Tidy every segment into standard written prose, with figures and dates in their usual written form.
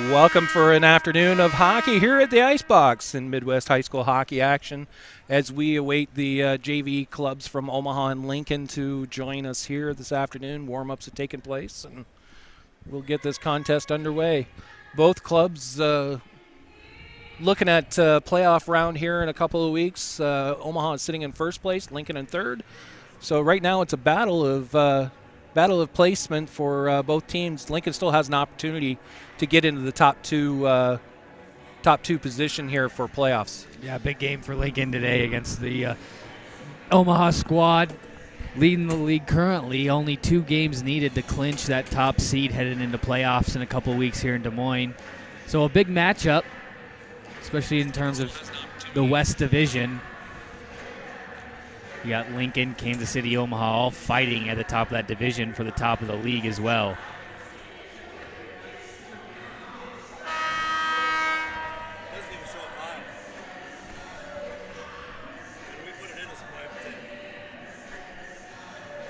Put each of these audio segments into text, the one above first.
Welcome for an afternoon of hockey here at the Icebox in Midwest High School hockey action as we await the JV clubs from Omaha and Lincoln to join us here this afternoon. Warm-ups have taken place, and we'll get this contest underway. Both clubs looking at playoff round here in a couple of weeks. Omaha is sitting in first place, Lincoln in third. So right now it's a battle of placement for both teams. Lincoln still has an opportunity to get into the top two position here for playoffs. Yeah, big game for Lincoln today against the Omaha squad. Leading the league currently, only 2 games needed to clinch that top seed headed into playoffs in a couple of weeks here in Des Moines. So a big matchup, especially in terms of the West Division. You got Lincoln, Kansas City, Omaha all fighting at the top of that division for the top of the league as well.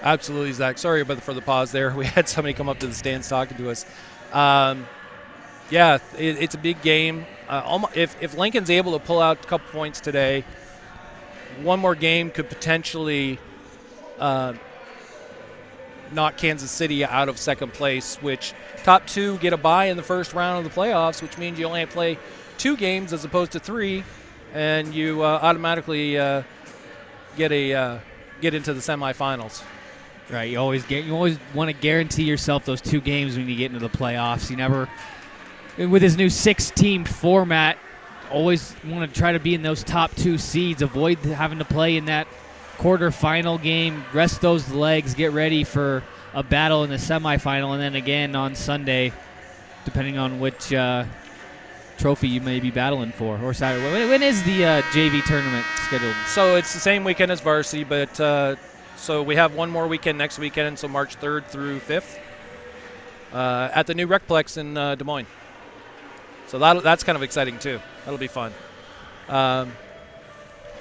Absolutely, Zach. Sorry for the pause there. We had somebody come up to the stands talking to us. It's a big game. If Lincoln's able to pull out a couple points today, one more game could potentially knock Kansas City out of second place, which top 2 get a bye in the first round of the playoffs, which means you only have to play 2 games as opposed to 3, and you automatically get into the semifinals. Right, you always want to guarantee yourself those 2 games when you get into the playoffs. You never, with his new 6-team format, always want to try to be in those top 2 seeds, avoid having to play in that quarterfinal game, rest those legs, get ready for a battle in the semifinal, and then again on Sunday, depending on which trophy you may be battling for, or Saturday. When is the JV tournament scheduled? So it's the same weekend as varsity, but so we have one more weekend next weekend, so March 3rd through 5th at the new Recplex in Des Moines. So that's kind of exciting too. That'll be fun. And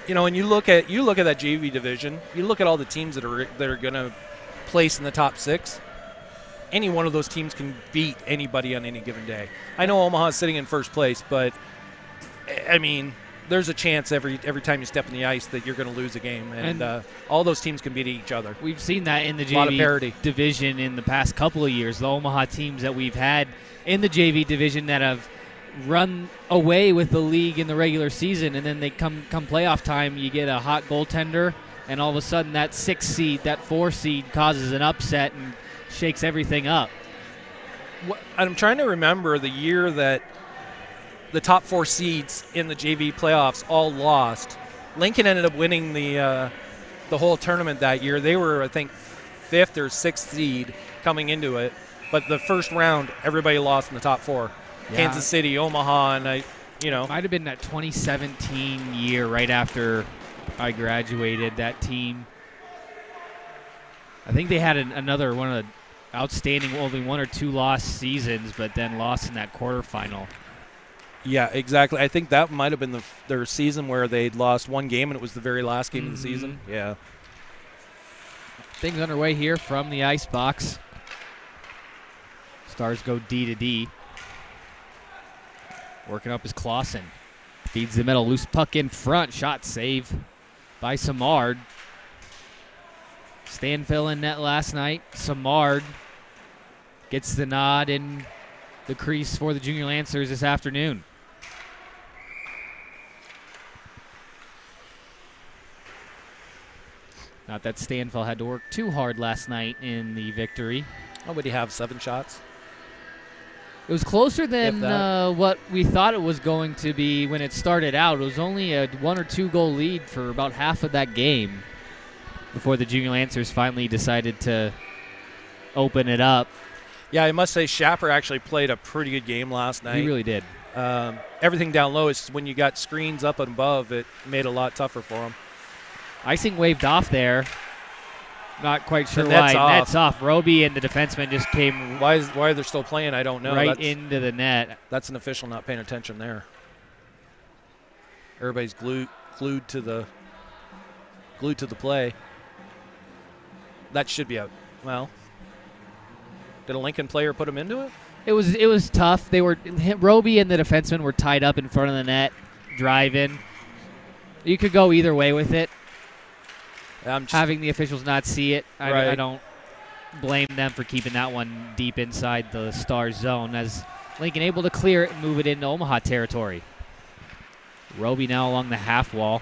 you look at that JV division. You look at all the teams that are going to place in the top 6. Any one of those teams can beat anybody on any given day. I know Omaha's sitting in first place, but I mean, there's a chance every time you step in the ice that you're going to lose a game, and all those teams can beat each other. We've seen that in the JV division in the past couple of years. The Omaha teams that we've had in the JV division that have run away with the league in the regular season, and then they come playoff time, you get a hot goaltender, and all of a sudden that 6 seed, that 4 seed causes an upset and shakes everything up. I'm trying to remember the year that the top 4 seeds in the JV playoffs all lost. Lincoln ended up winning the whole tournament that year. They were, I think, 5th or 6th seed coming into it, but the first round, everybody lost in the top 4. Yeah. Kansas City, Omaha, and Might have been that 2017 year right after I graduated, that team. I think they had another one of the outstanding, only 1 or 2 lost seasons, but then lost in that quarterfinal. Yeah, exactly. I think that might have been their season where they'd lost 1 game, and it was the very last game of the season. Yeah. Things underway here from the Icebox. Stars go D to D. Working up is Clausen. Feeds the middle. Loose puck in front. Shot save by Samard. Stanfill in net last night. Samard gets the nod in the crease for the Junior Lancers this afternoon. Not that Stanfill had to work too hard last night in the victory. Oh, would he have 7 shots? It was closer than what we thought it was going to be when it started out. It was only a 1 or 2 goal lead for about half of that game before the Junior Lancers finally decided to open it up. Yeah, I must say Schapper actually played a pretty good game last night. He really did. Everything down low is when you got screens up and above, it made it a lot tougher for him. Icing waved off there. Not quite sure why. Net's off. Roby and the defenseman just came. Why they're still playing, I don't know. Right into the net. That's an official not paying attention there. Everybody's glued to the play. That should be out. Well, did a Lincoln player put him into it? It was tough. Roby and the defenseman were tied up in front of the net, driving. You could go either way with it. Having the officials not see it, I don't blame them for keeping that one deep inside the Stars zone, as Lincoln able to clear it and move it into Omaha territory. Roby now along the half wall.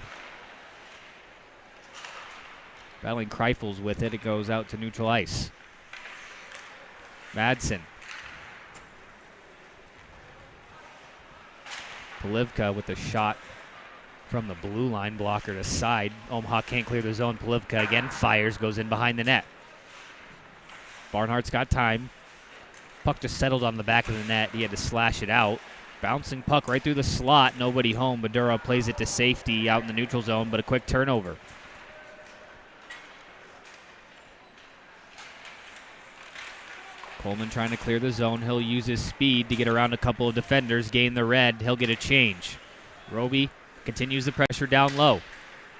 Battling Kreifels with it. It goes out to neutral ice. Madsen. Polivka with a shot from the blue line, blocker to side. Omaha can't clear the zone. Polivka again fires, goes in behind the net. Barnhart's got time. Puck just settled on the back of the net. He had to slash it out. Bouncing puck right through the slot. Nobody home. Badura plays it to safety out in the neutral zone, but a quick turnover. Coleman trying to clear the zone. He'll use his speed to get around a couple of defenders, gain the red. He'll get a change. Roby continues the pressure down low.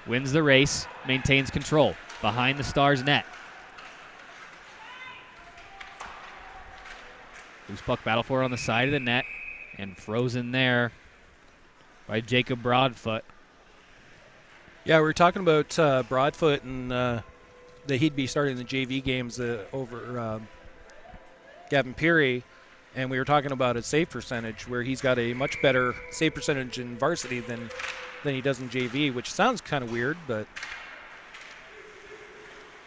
Wins the race, maintains control. Behind the Stars net. Loose puck battle for it on the side of the net. And frozen there by Jacob Broadfoot. Yeah, we were talking about Broadfoot and that he'd be starting the JV games over Gavin Peary, and we were talking about his save percentage, where he's got a much better save percentage in varsity than he does in JV, which sounds kind of weird, but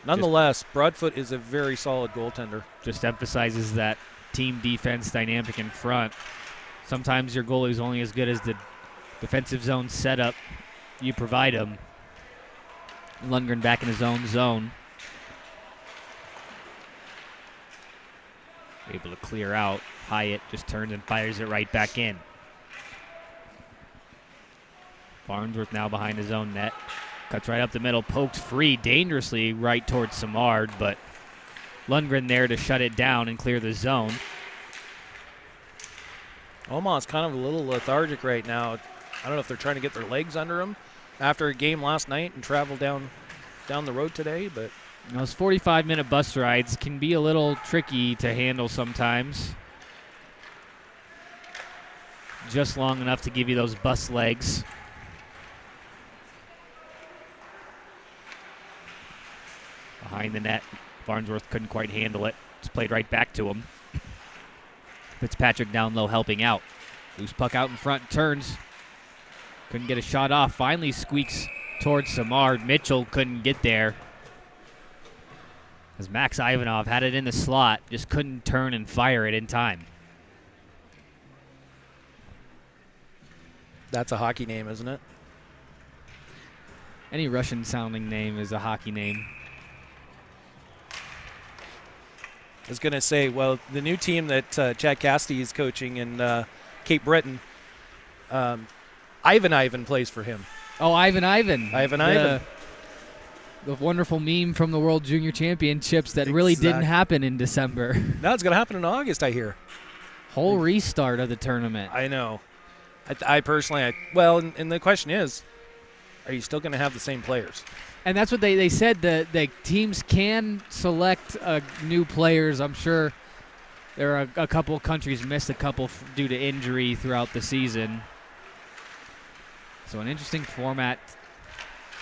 nonetheless, Broadfoot is a very solid goaltender. Just emphasizes that team defense dynamic in front. Sometimes your goalie is only as good as the defensive zone setup you provide him. Lundgren back in his own zone. Able to clear out. Hyatt just turns and fires it right back in. Farnsworth now behind his own net. Cuts right up the middle, poked free dangerously right towards Samard, but Lundgren there to shut it down and clear the zone. Omaha's kind of a little lethargic right now. I don't know if they're trying to get their legs under them after a game last night and travel down the road today, but those 45-minute bus rides can be a little tricky to handle sometimes. Just long enough to give you those bus legs. Behind the net, Farnsworth couldn't quite handle it. Just played right back to him. Fitzpatrick down low helping out. Loose puck out in front, turns. Couldn't get a shot off. Finally squeaks towards Samard. Mitchell couldn't get there. As Max Ivanov had it in the slot, just couldn't turn and fire it in time. That's a hockey name, isn't it? Any Russian-sounding name is a hockey name. I was going to say, well, the new team that Chad Cassidy is coaching in Cape Breton, Ivan plays for him. Oh, Ivan. Ivan. The wonderful meme from the World Junior Championships that really didn't happen in December. No, it's going to happen in August, I hear. Whole restart of the tournament. I know. I personally, and the question is, are you still going to have the same players? And that's what they said, the teams can select new players. I'm sure there are a couple countries missed a couple due to injury throughout the season. So an interesting format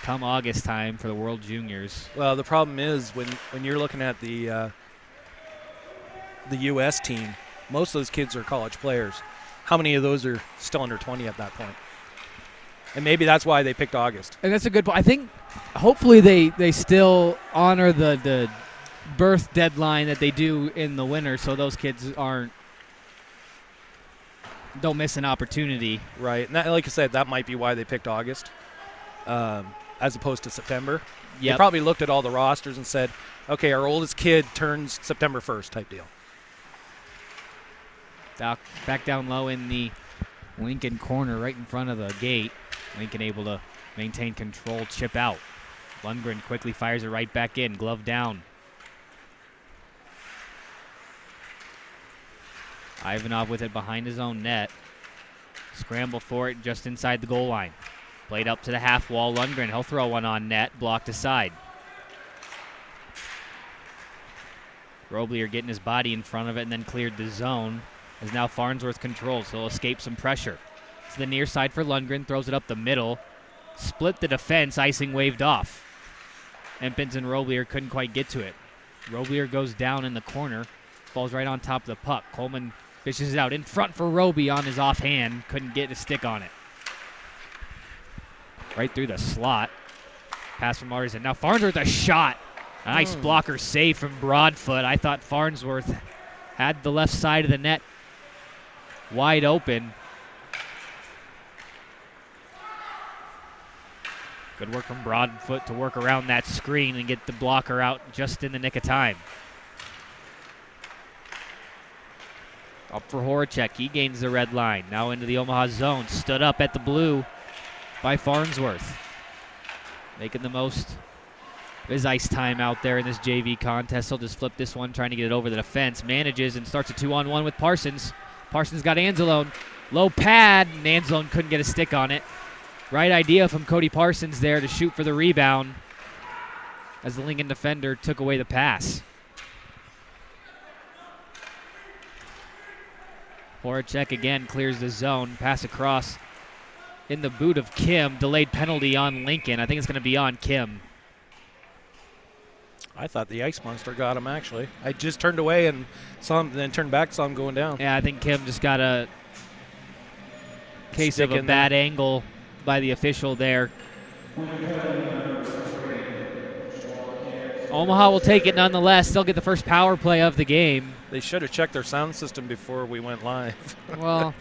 come August time for the World Juniors. Well, the problem is when you're looking at the U.S. team, most of those kids are college players. How many of those are still under 20 at that point? And maybe that's why they picked August. And that's a good point. I think hopefully they still honor the birth deadline that they do in the winter, so those kids don't miss an opportunity. Right. And that, like I said, that might be why they picked August as opposed to September. Yep. They probably looked at all the rosters and said, okay, our oldest kid turns September 1st type deal. Back down low in the Lincoln corner right in front of the gate. Lincoln able to maintain control, chip out. Lundgren quickly fires it right back in, glove down. Ivanov with it behind his own net. Scramble for it just inside the goal line. Played up to the half wall. Lundgren, he'll throw one on net, blocked aside. Roblier getting his body in front of it and then cleared the zone. As now Farnsworth controls. He'll escape some pressure. To the near side for Lundgren. Throws it up the middle. Split the defense. Icing waved off. Empins and Roblier couldn't quite get to it. Roblier goes down in the corner. Falls right on top of the puck. Coleman fishes it out in front for Roby on his offhand. Couldn't get a stick on it. Right through the slot. Pass from Artisan. Now Farnsworth a shot. Nice blocker save from Broadfoot. I thought Farnsworth had the left side of the net wide open. Good work from Broadfoot to work around that screen and get the blocker out just in the nick of time. Up for Horacek. He gains the red line. Now into the Omaha zone. Stood up at the blue by Farnsworth. Making the most of his ice time out there in this JV contest. He'll just flip this one, trying to get it over the defense. Manages and starts a 2-on-1 with Parsons. Parsons got Anzalone. Low pad, and Anzalone couldn't get a stick on it. Right idea from Cody Parsons there to shoot for the rebound as the Lincoln defender took away the pass. Horacek again clears the zone. Pass across in the boot of Kim. Delayed penalty on Lincoln. I think it's going to be on Kim. I thought the Ice Monster got him, actually. I just turned away and saw him, then turned back, saw him going down. Yeah, I think Kim just got a case of a bad angle by the official there. Omaha will take it nonetheless. They'll get the first power play of the game. They should have checked their sound system before we went live. Well,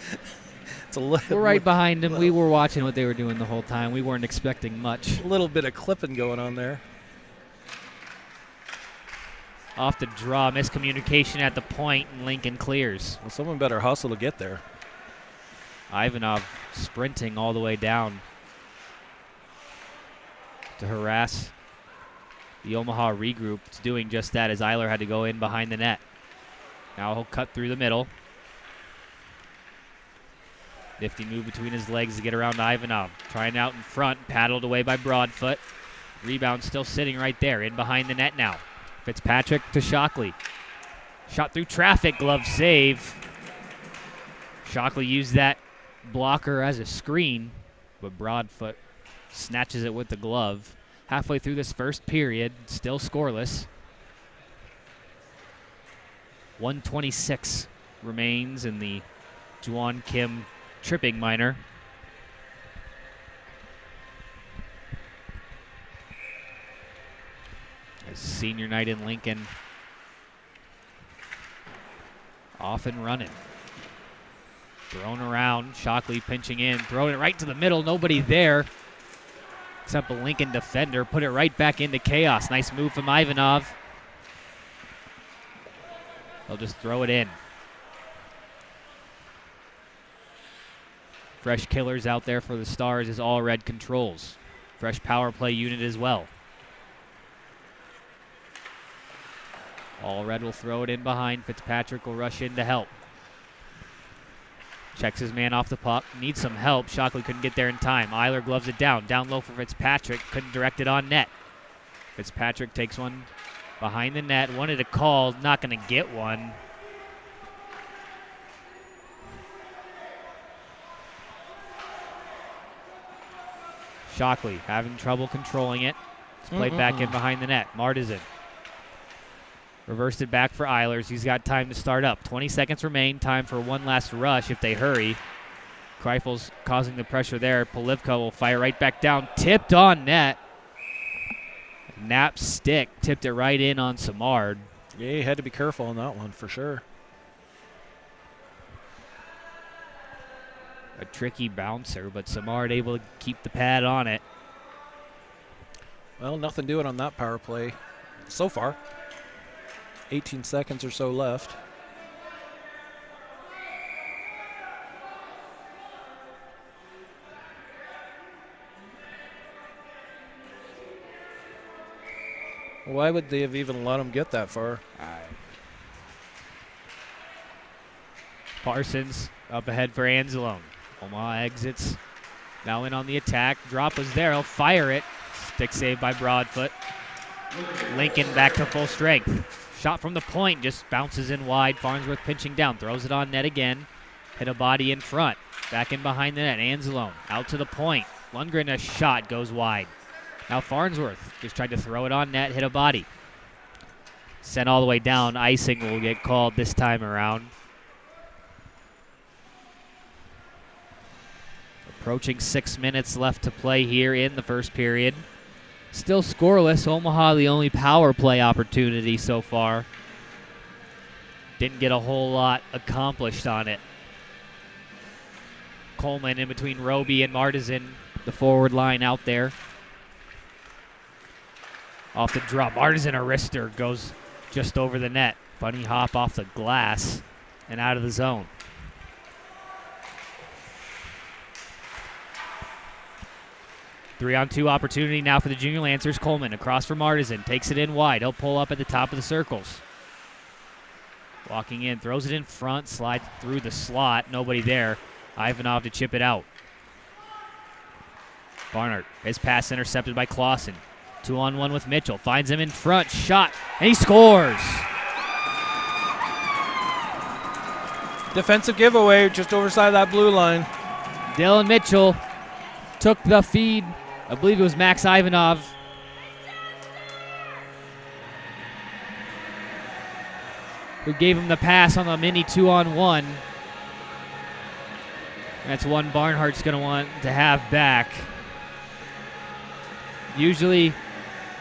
it's a little, we're right behind them. We were watching what they were doing the whole time. We weren't expecting much. A little bit of clipping going on there. Off the draw, miscommunication at the point, and Lincoln clears. Well, someone better hustle to get there. Ivanov sprinting all the way down to harass the Omaha regroup. It's doing just that as Eiler had to go in behind the net. Now he'll cut through the middle. Nifty move between his legs to get around to Ivanov. Trying out in front, paddled away by Broadfoot. Rebound still sitting right there, in behind the net now. Fitzpatrick to Shockley. Shot through traffic, glove save. Shockley used that blocker as a screen, but Broadfoot snatches it with the glove. Halfway through this first period, still scoreless. 1:26 remains in the Juwan Kim tripping minor. As senior night in Lincoln off and running. Thrown around, Shockley pinching in, throwing it right to the middle, nobody there except a Lincoln defender. Put it right back into chaos. Nice move from Ivanov. They'll just throw it in. Fresh killers out there for the Stars as All Red controls. Fresh power play unit as well. All Red will throw it in behind. Fitzpatrick will rush in to help. Checks his man off the puck. Needs some help. Shockley couldn't get there in time. Eiler gloves it down. Down low for Fitzpatrick. Couldn't direct it on net. Fitzpatrick takes one behind the net. Wanted a call. Not going to get one. Shockley having trouble controlling it. It's played back in behind the net. Martizan reversed it back for Eilers. He's got time to start up. 20 seconds remain. Time for one last rush if they hurry. Kreifel's causing the pressure there. Polivka will fire right back down. Tipped on net. Knapp's stick tipped it right in on Samard. Yeah, you had to be careful on that one for sure. A tricky bouncer, but Samard able to keep the pad on it. Well, nothing doing on that power play so far. 18 seconds or so left. Why would they have even let him get that far? Parsons up ahead for Anzalone. Omaha exits. Now in on the attack. Drop was there. He'll fire it. Stick save by Broadfoot. Lincoln back to full strength. Shot from the point, just bounces in wide. Farnsworth pinching down, throws it on net again. Hit a body in front. Back in behind the net. Anzalone out to the point. Lundgren, a shot, goes wide. Now Farnsworth just tried to throw it on net, hit a body. Sent all the way down. Icing will get called this time around. Approaching 6 minutes left to play here in the first period. Still scoreless. Omaha the only power play opportunity so far. Didn't get a whole lot accomplished on it. Coleman in between Roby and Martizan, the forward line out there. Off the draw, Martizan, a wrister, goes just over the net. Funny hop off the glass and out of the zone. Three-on-two opportunity now for the Junior Lancers. Coleman across for Martizan, takes it in wide. He'll pull up at the top of the circles. Walking in, throws it in front, slides through the slot. Nobody there. Ivanov to chip it out. Barnard, his pass intercepted by Clausen. 2-on-1 with Mitchell. Finds him in front. Shot. And he scores. Defensive giveaway just overside that blue line. Dylan Mitchell took the feed. I believe it was Max Ivanov. Who gave him the pass on the mini 2-on-1. That's one Barnhart's going to want to have back. Usually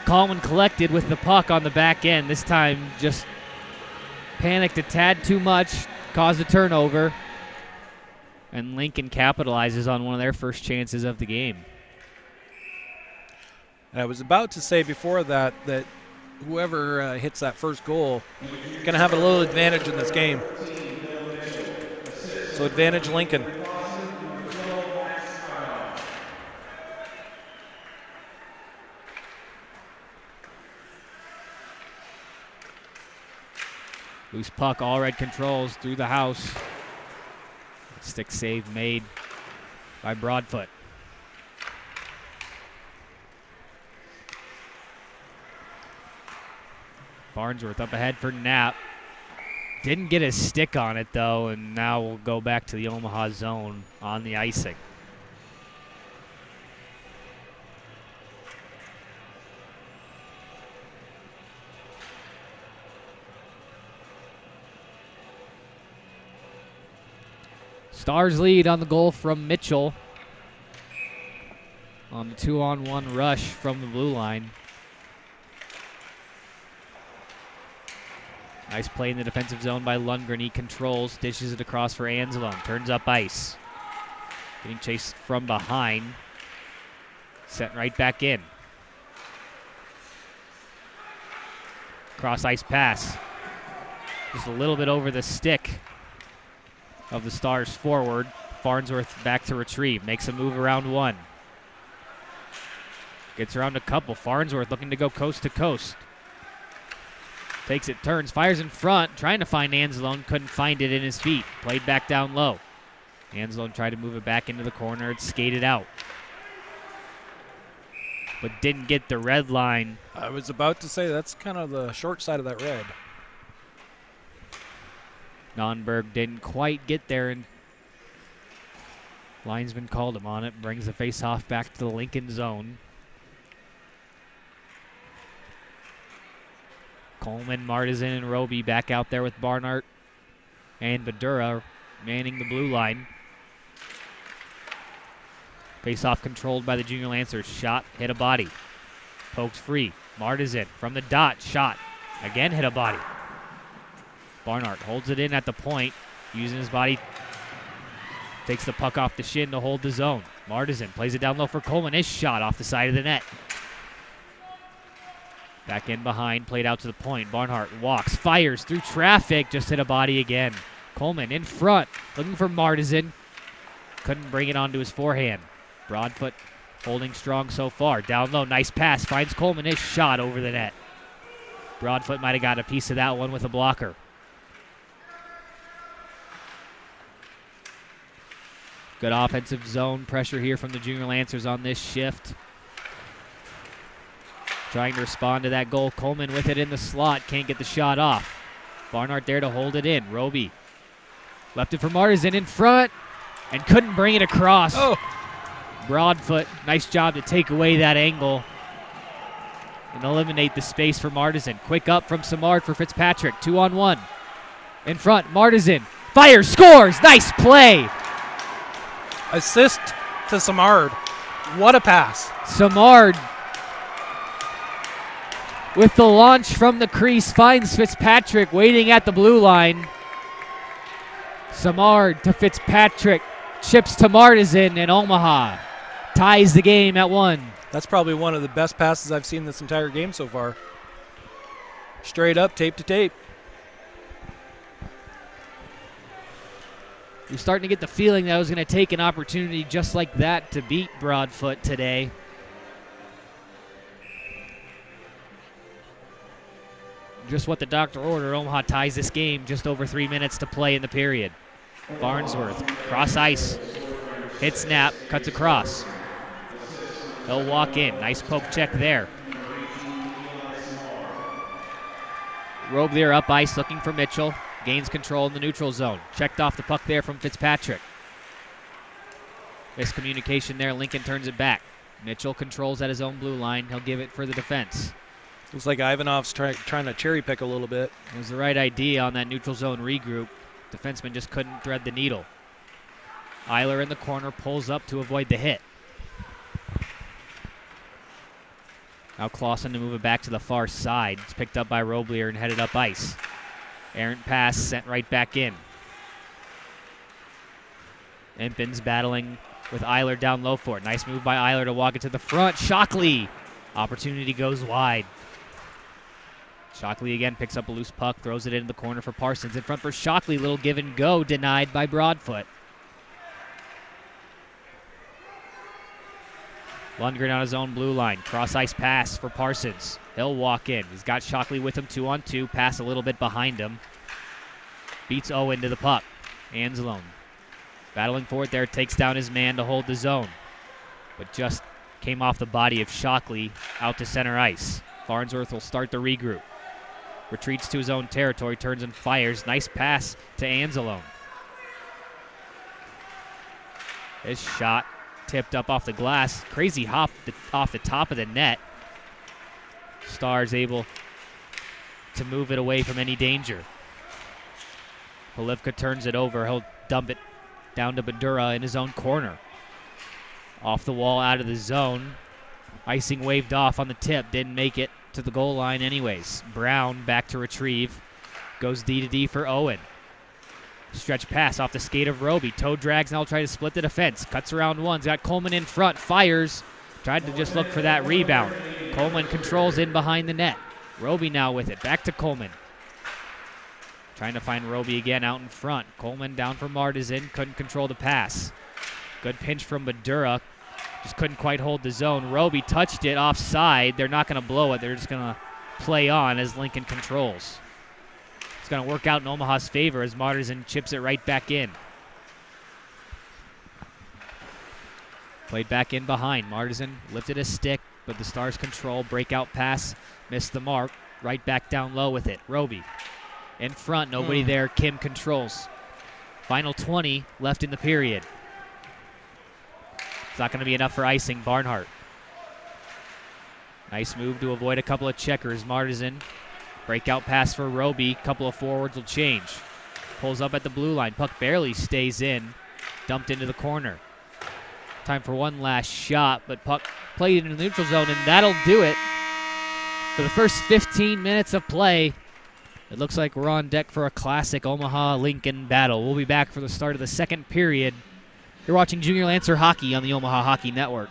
calm and collected with the puck on the back end. This time just panicked a tad too much, caused a turnover. And Lincoln capitalizes on one of their first chances of the game. I was about to say before that whoever hits that first goal is going to have a little advantage in this game. So advantage Lincoln. Loose puck, all red controls through the house. Stick save made by Broadfoot. Farnsworth up ahead for Knapp. Didn't get his stick on it though, and now we'll go back to the Omaha zone on the icing. Stars lead on the goal from Mitchell on the 2-on-1 rush from the blue line. Nice play in the defensive zone by Lundgren. He controls, dishes it across for Anzalone. Turns up ice. Getting chased from behind. Set right back in. Cross ice pass. Just a little bit over the stick of the Stars forward. Farnsworth back to retrieve. Makes a move around one. Gets around a couple. Farnsworth looking to go coast to coast. Takes it, turns, fires in front. Trying to find Anzalone. Couldn't find it in his feet. Played back down low. Anzalone tried to move it back into the corner. It skated out. But didn't get the red line. I was about to say that's kind of the short side of that red. Nonberg didn't quite get there, and linesman called him on it. Brings the face-off back to the Lincoln zone. Coleman, Martizan, and Roby back out there with Barnhart and Badura manning the blue line. Face-off controlled by the Junior Lancers. Shot, hit a body. Pokes free. Martizan from the dot. Shot. Again hit a body. Barnhart holds it in at the point, using his body. Takes the puck off the shin to hold the zone. Martizan plays it down low for Coleman. His shot off the side of the net. Back in behind, played out to the point. Barnhart walks, fires through traffic, just hit a body again. Coleman in front, looking for Martizan. Couldn't bring it onto his forehand. Broadfoot holding strong so far. Down low, nice pass, finds Coleman. His shot over the net. Broadfoot might have got a piece of that one with a blocker. Good offensive zone pressure here from the Junior Lancers on this shift. trying to respond to that goal. Coleman with it in the slot. Can't get the shot off. Barnhart there to hold it in. Roby left it for Martisan in front and couldn't bring it across. Oh. Broadfoot, nice job to take away that angle and eliminate the space for Martisan. Quick up from Samard for Fitzpatrick. 2-on-1. In front, Martisan fires, scores. Nice play. Assist to Samard. What a pass. Samard with the launch from the crease finds Fitzpatrick waiting at the blue line. Samard to Fitzpatrick. Chips to Martisan, and Omaha ties the game at 1. That's probably one of the best passes I've seen this entire game so far. Straight up, tape to tape. You're starting to get the feeling that I was going to take an opportunity just like that to beat Broadfoot today. Just what the doctor ordered. Omaha ties this game, just over 3 minutes to play in the period. Farnsworth, cross ice, hit snap, cuts across. He'll walk in. Nice poke check there. Roblier up ice looking for Mitchell. Gains control in the neutral zone. Checked off the puck there from Fitzpatrick. Miscommunication there. Lincoln turns it back. Mitchell controls at his own blue line. He'll give it for the defense. Looks like Ivanov's trying to cherry pick a little bit. It was the right idea on that neutral zone regroup. Defenseman just couldn't thread the needle. Eiler in the corner pulls up to avoid the hit. Now Clausen to move it back to the far side. It's picked up by Roblier and headed up ice. Errant pass sent right back in. Impins battling with Eiler down low for it. Nice move by Eiler to walk it to the front. Shockley. Opportunity goes wide. Shockley again picks up a loose puck, throws it into the corner for Parsons. In front for Shockley. Little give and go denied by Broadfoot. Lundgren on his own blue line. Cross ice pass for Parsons. He'll walk in. He's got Shockley with him 2-on-2. Pass a little bit behind him. Beats Owen to the puck. Anzalone battling for it there. Takes down his man to hold the zone. But just came off the body of Shockley out to center ice. Farnsworth will start the regroup. Retreats to his own territory. Turns and fires. Nice pass to Anzalone. His shot tipped up off the glass. Crazy hop off the top of the net. Stars able to move it away from any danger. Polivka turns it over. He'll dump it down to Badura in his own corner. Off the wall, out of the zone. Icing waved off on the tip. Didn't make it to the goal line anyways. Brown back to retrieve. Goes D to D for Owen. Stretch pass off the skate of Roby. Toe drags, now try to split the defense. Cuts around one. Got Coleman in front. Fires. Tried to just look for that rebound. Coleman controls in behind the net. Roby now with it. Back to Coleman. Trying to find Roby again out in front. Coleman down for Martisan. Couldn't control the pass. Good pinch from Badura. Just couldn't quite hold the zone. Roby touched it offside. They're not going to blow it. They're just going to play on as Lincoln controls. It's going to work out in Omaha's favor as Martisan chips it right back in. Played back in behind. Martisan lifted his stick, but the Stars control. Breakout pass. Missed the mark. Right back down low with it. Roby in front. Nobody there. Kim controls. Final 20 left in the period. It's not going to be enough for icing. Barnhart. Nice move to avoid a couple of checkers. Martisan. Breakout pass for Roby. Couple of forwards will change. Pulls up at the blue line. Puck barely stays in. Dumped into the corner. Time for one last shot, but puck played in the neutral zone, and that'll do it for the first 15 minutes of play. It looks like we're on deck for a classic Omaha-Lincoln battle. We'll be back for the start of the second period. You're watching Junior Lancer Hockey on the Omaha Hockey Network.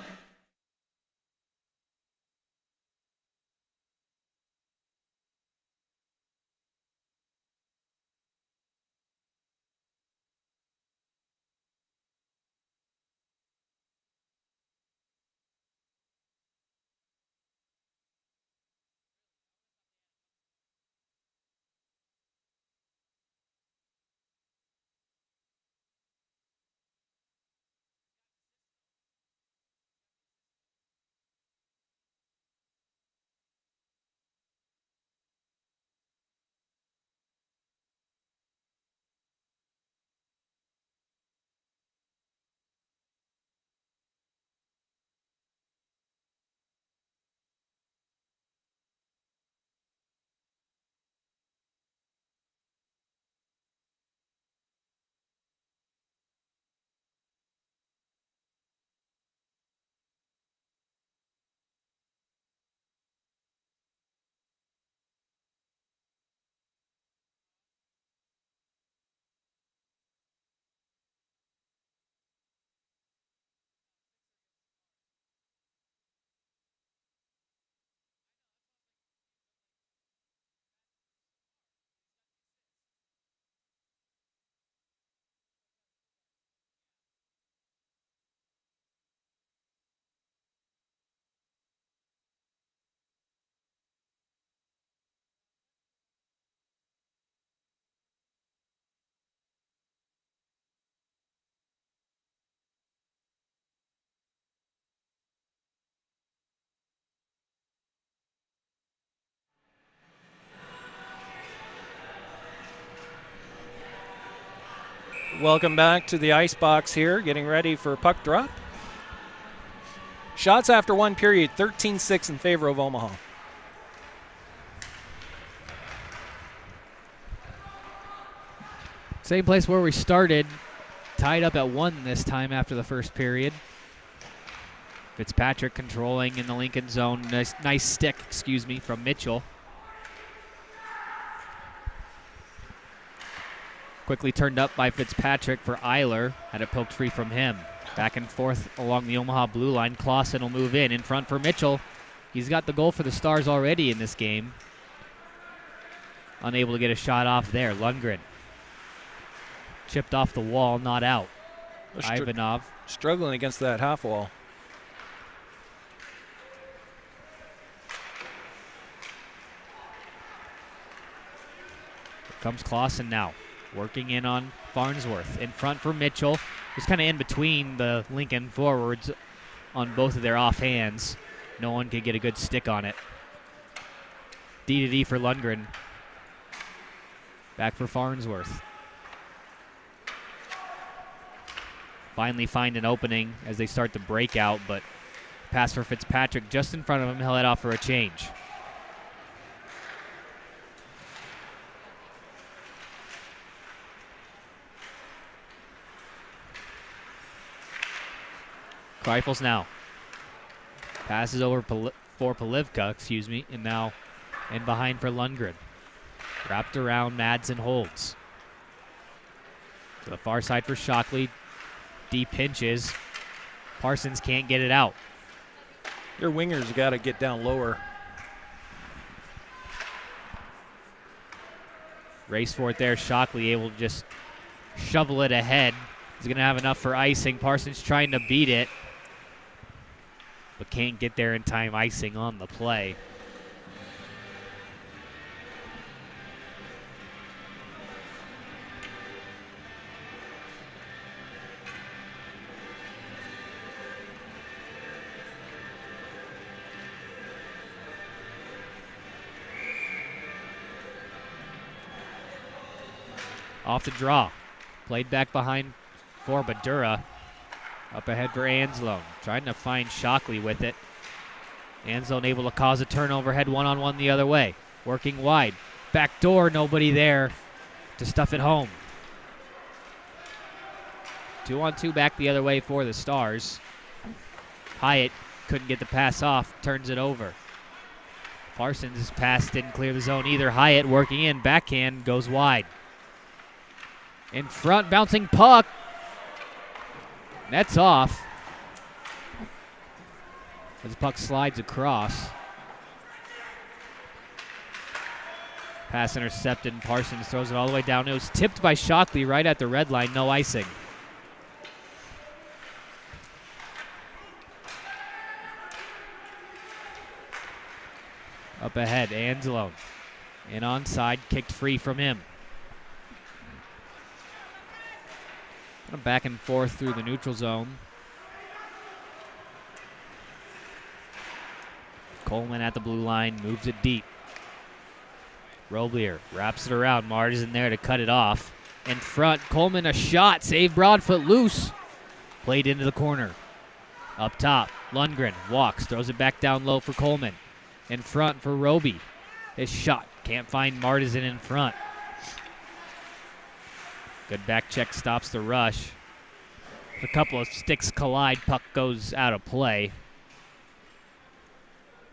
Welcome back to the ice box here, getting ready for puck drop. Shots after one period, 13-6 in favor of Omaha. Same place where we started, tied up at 1 this time after the first period. Fitzpatrick controlling in the Lincoln zone. Nice stick, from Mitchell. Quickly turned up by Fitzpatrick for Eiler. Had it poked free from him. Back and forth along the Omaha blue line. Clausen will move in front for Mitchell. He's got the goal for the Stars already in this game. Unable to get a shot off there. Lundgren. Chipped off the wall, not out. Ivanov. Struggling against that half wall. Here comes Clausen now. Working in on Farnsworth. In front for Mitchell. Just kind of in between the Lincoln forwards on both of their offhands. No one could get a good stick on it. D for Lundgren. Back for Farnsworth. Finally find an opening as they start to break out, but pass for Fitzpatrick just in front of him. He'll head off for a change. Rifles now. Passes over for Polivka, and now in behind for Lundgren. Wrapped around, Madsen holds. To the far side for Shockley. Deep pinches. Parsons can't get it out. Your wingers got to get down lower. Race for it there. Shockley able to just shovel it ahead. He's going to have enough for icing. Parsons trying to beat it, but can't get there in time. Icing on the play. Off the draw. Played back behind for Badura. Up ahead for Anslone. Trying to find Shockley with it. Anslone able to cause a turnover. Head one-on-one the other way. Working wide. Back door, nobody there to stuff it home. 2-on-2 back the other way for the Stars. Hyatt couldn't get the pass off. Turns it over. Parsons' pass didn't clear the zone either. Hyatt working in. Backhand goes wide. In front, bouncing puck. Net's off. As the puck slides across. Pass intercepted, and Parsons throws it all the way down. It was tipped by Shockley right at the red line. No icing. Up ahead, Anzalone. In onside, kicked free from him. Back and forth through the neutral zone. Coleman at the blue line, moves it deep. Roblier wraps it around. Mars in there to cut it off. In front, Coleman a shot, save Broadfoot loose. Played into the corner. Up top, Lundgren walks, throws it back down low for Coleman. In front for Roby. His shot, can't find Martisan in front. Good back check stops the rush. A couple of sticks collide, puck goes out of play.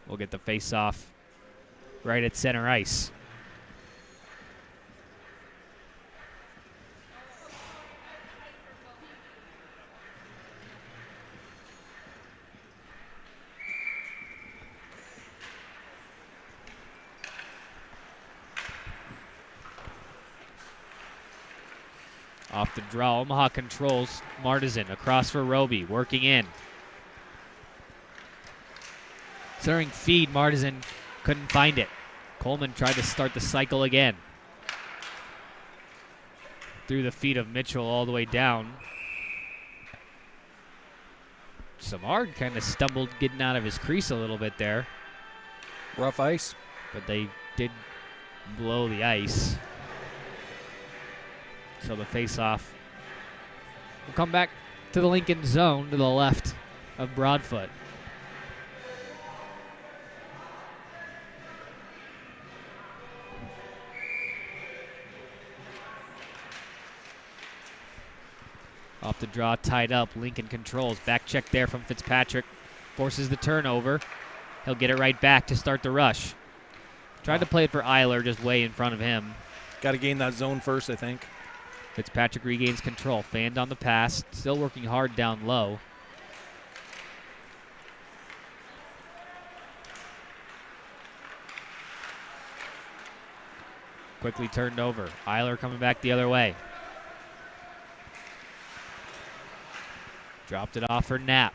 We'll get the face-off right at center ice. Off the draw, Omaha controls. Martisan across for Roby, working in. Centering feed, Martisan couldn't find it. Coleman tried to start the cycle again. Through the feet of Mitchell all the way down. Samard kind of stumbled getting out of his crease a little bit there. Rough ice. But they did blow the ice. So the face-off will come back to the Lincoln zone to the left of Broadfoot. Off the draw, tied up. Lincoln controls. Back check there from Fitzpatrick. Forces the turnover. He'll get it right back to start the rush. Tried to play it for Eiler, just way in front of him. Got to gain that zone first, I think. Fitzpatrick regains control. Fanned on the pass. Still working hard down low. Quickly turned over. Eiler coming back the other way. Dropped it off for Knapp.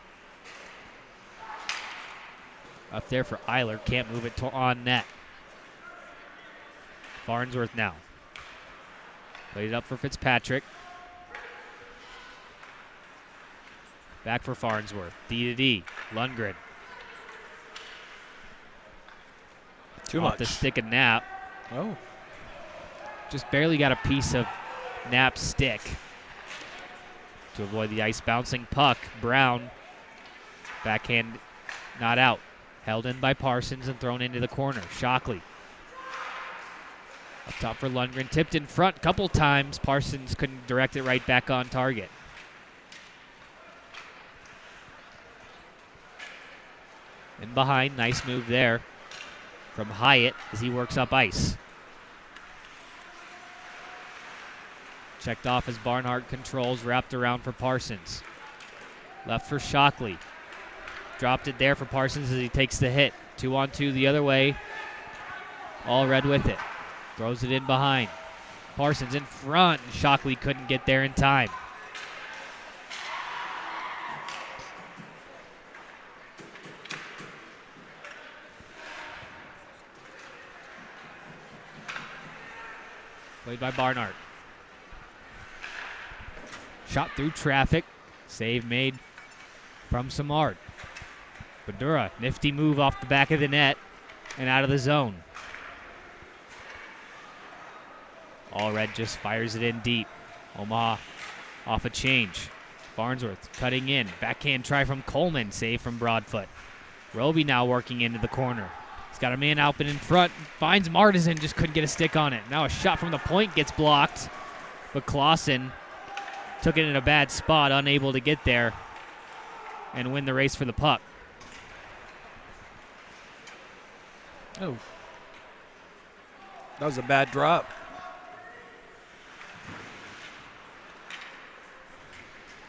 Up there for Eiler. Can't move it on net. Farnsworth now. Played it up for Fitzpatrick. Back for Farnsworth. D to D. Lundgren. Too Off much. the stick of Knapp. Oh. Just barely got a piece of Knapp's stick. To avoid the ice bouncing puck, Brown, backhand not out. Held in by Parsons and thrown into the corner. Shockley. Up top for Lundgren. Tipped in front a couple times. Parsons couldn't direct it right back on target. In behind, nice move there from Hyatt as he works up ice. Checked off as Barnhart controls, wrapped around for Parsons. Left for Shockley. Dropped it there for Parsons as he takes the hit. 2-on-2 the other way. All red with it. Throws it in behind. Parsons in front. Shockley couldn't get there in time. Played by Barnhart. Shot through traffic. Save made from Samard. Badura, nifty move off the back of the net and out of the zone. Allred just fires it in deep. Omaha off a change. Farnsworth cutting in. Backhand try from Coleman. Save from Broadfoot. Roby now working into the corner. He's got a man out in front. Finds Martizan. Just couldn't get a stick on it. Now a shot from the point gets blocked. But Clausen took it in a bad spot. Unable to get there and win the race for the puck. Oh. That was a bad drop.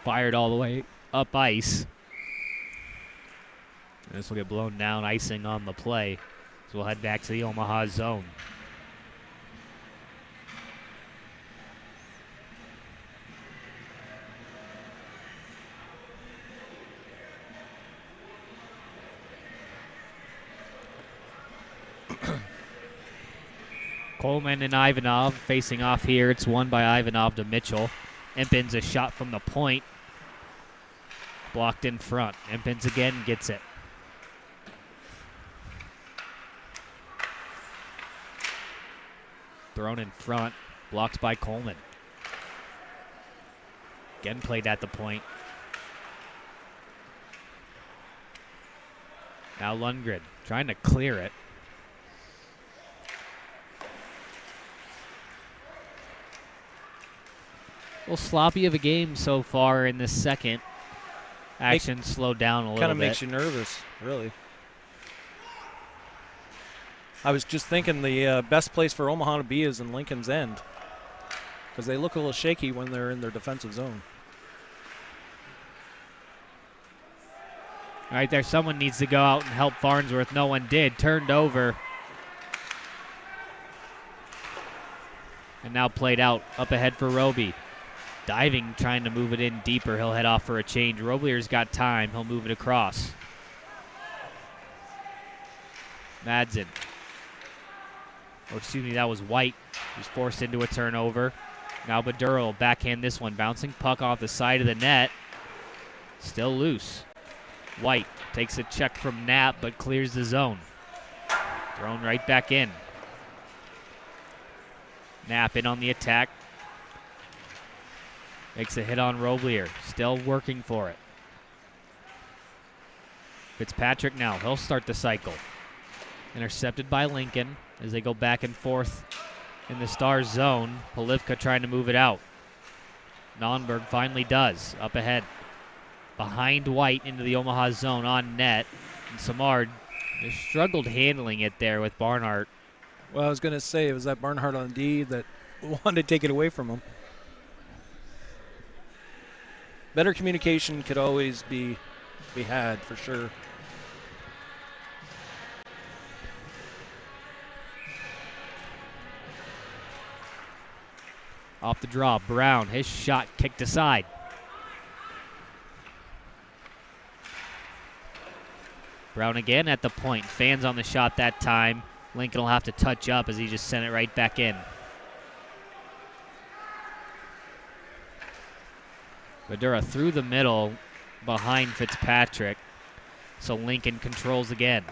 Fired all the way up ice. And this will get blown down, icing on the play. So we'll head back to the Omaha zone. Coleman and Ivanov facing off here. It's won by Ivanov to Mitchell. Empins a shot from the point. Blocked in front. Empins again gets it. Thrown in front. Blocked by Coleman. Again played at the point. Now Lundgren trying to clear it. A little sloppy of a game so far in this second. Action slowed down a little bit. Kind of makes you nervous, really. I was just thinking the best place for Omaha to be is in Lincoln's End, because they look a little shaky when they're in their defensive zone. All right there, someone needs to go out and help Farnsworth. No one did. Turned over. And now played out. Up ahead for Roby. Diving, trying to move it in deeper. He'll head off for a change. Roblier's got time. He'll move it across. Madsen. Or excuse me, that was White. He's forced into a turnover. Now Badura will backhand this one. Bouncing puck off the side of the net. Still loose. White takes a check from Knapp, but clears the zone. Thrown right back in. Knapp in on the attack. Makes a hit on Roblier. Still working for it. Fitzpatrick now. He'll start the cycle. Intercepted by Lincoln as they go back and forth in the Stars zone. Polivka trying to move it out. Nonberg finally does. Up ahead. Behind White into the Omaha zone on net. And Samard struggled handling it there with Barnhart. Well, I was going to say, it was that Barnhart on D that wanted to take it away from him. Better communication could always be had, for sure. Off the draw, Brown, his shot kicked aside. Brown again at the point. Fans on the shot that time. Lincoln will have to touch up as he just sent it right back in. Badura through the middle behind Fitzpatrick. So Lincoln controls again.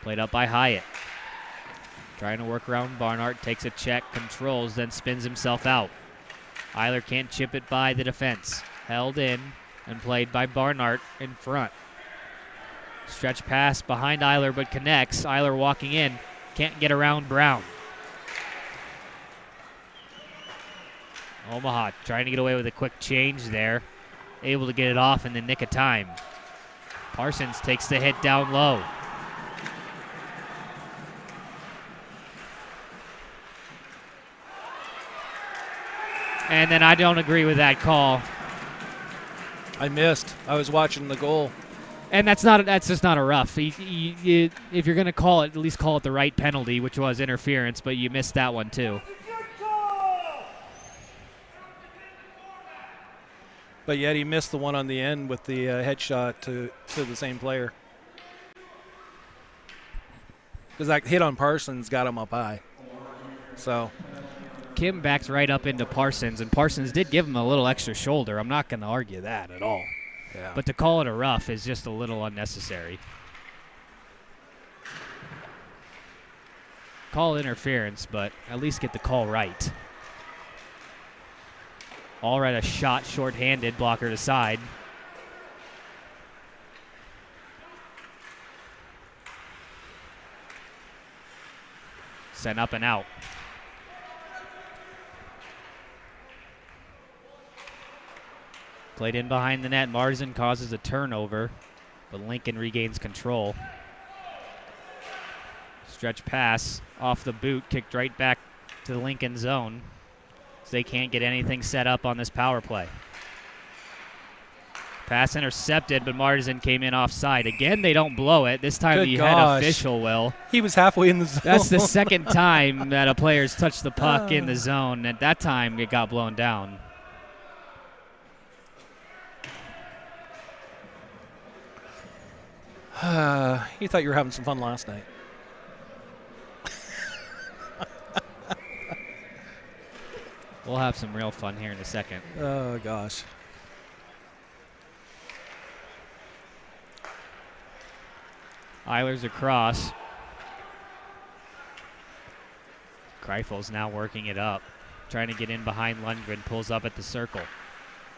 Played up by Hyatt. Trying to work around Barnhart. Takes a check, controls, then spins himself out. Eiler can't chip it by the defense. Held in and played by Barnhart in front. Stretch pass behind Eiler but connects. Eiler walking in. Can't get around Brown. Omaha trying to get away with a quick change there. Able to get it off in the nick of time. Parsons takes the hit down low. And then I don't agree with that call. I missed. I was watching the goal. And that's just not a rough. If you're going to call it, at least call it the right penalty, which was interference, but you missed that one too. But yet he missed the one on the end with the headshot to the same player. Because that hit on Parsons got him up high. So Kim backs right up into Parsons, and Parsons did give him a little extra shoulder. I'm not going to argue that at all. yeah. But to call it a rough is just a little unnecessary. Call interference, but at least get the call right. Allred a shot shorthanded, blocker to side. Sent up and out. Played in behind the net. Marsden causes a turnover, but Lincoln regains control. Stretch pass off the boot, kicked right back to the Lincoln zone. So they can't get anything set up on this power play. Pass intercepted, but Marsden came in offside. Again, they don't blow it. This time the head official will. He was halfway in the zone. That's the second time that a player's touched the puck in the zone. At that time, it got blown down. You thought you were having some fun last night. We'll have some real fun here in a second. Oh, gosh. Eiler's across. Kreifel's now working it up. Trying to get in behind Lundgren. Pulls up at the circle.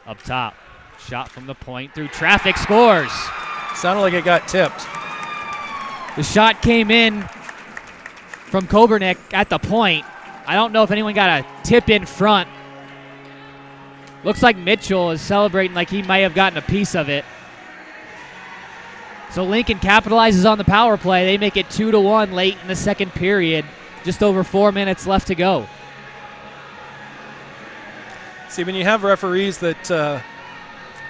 Up top. Shot from the point through traffic. Scores! Sounded like it got tipped. The shot came in from Kobernick at the point. I don't know if anyone got a tip in front. Looks like Mitchell is celebrating like he might have gotten a piece of it. So Lincoln capitalizes on the power play. They make it 2-1 late in the second period. Just over 4 minutes left to go. See, when you have referees that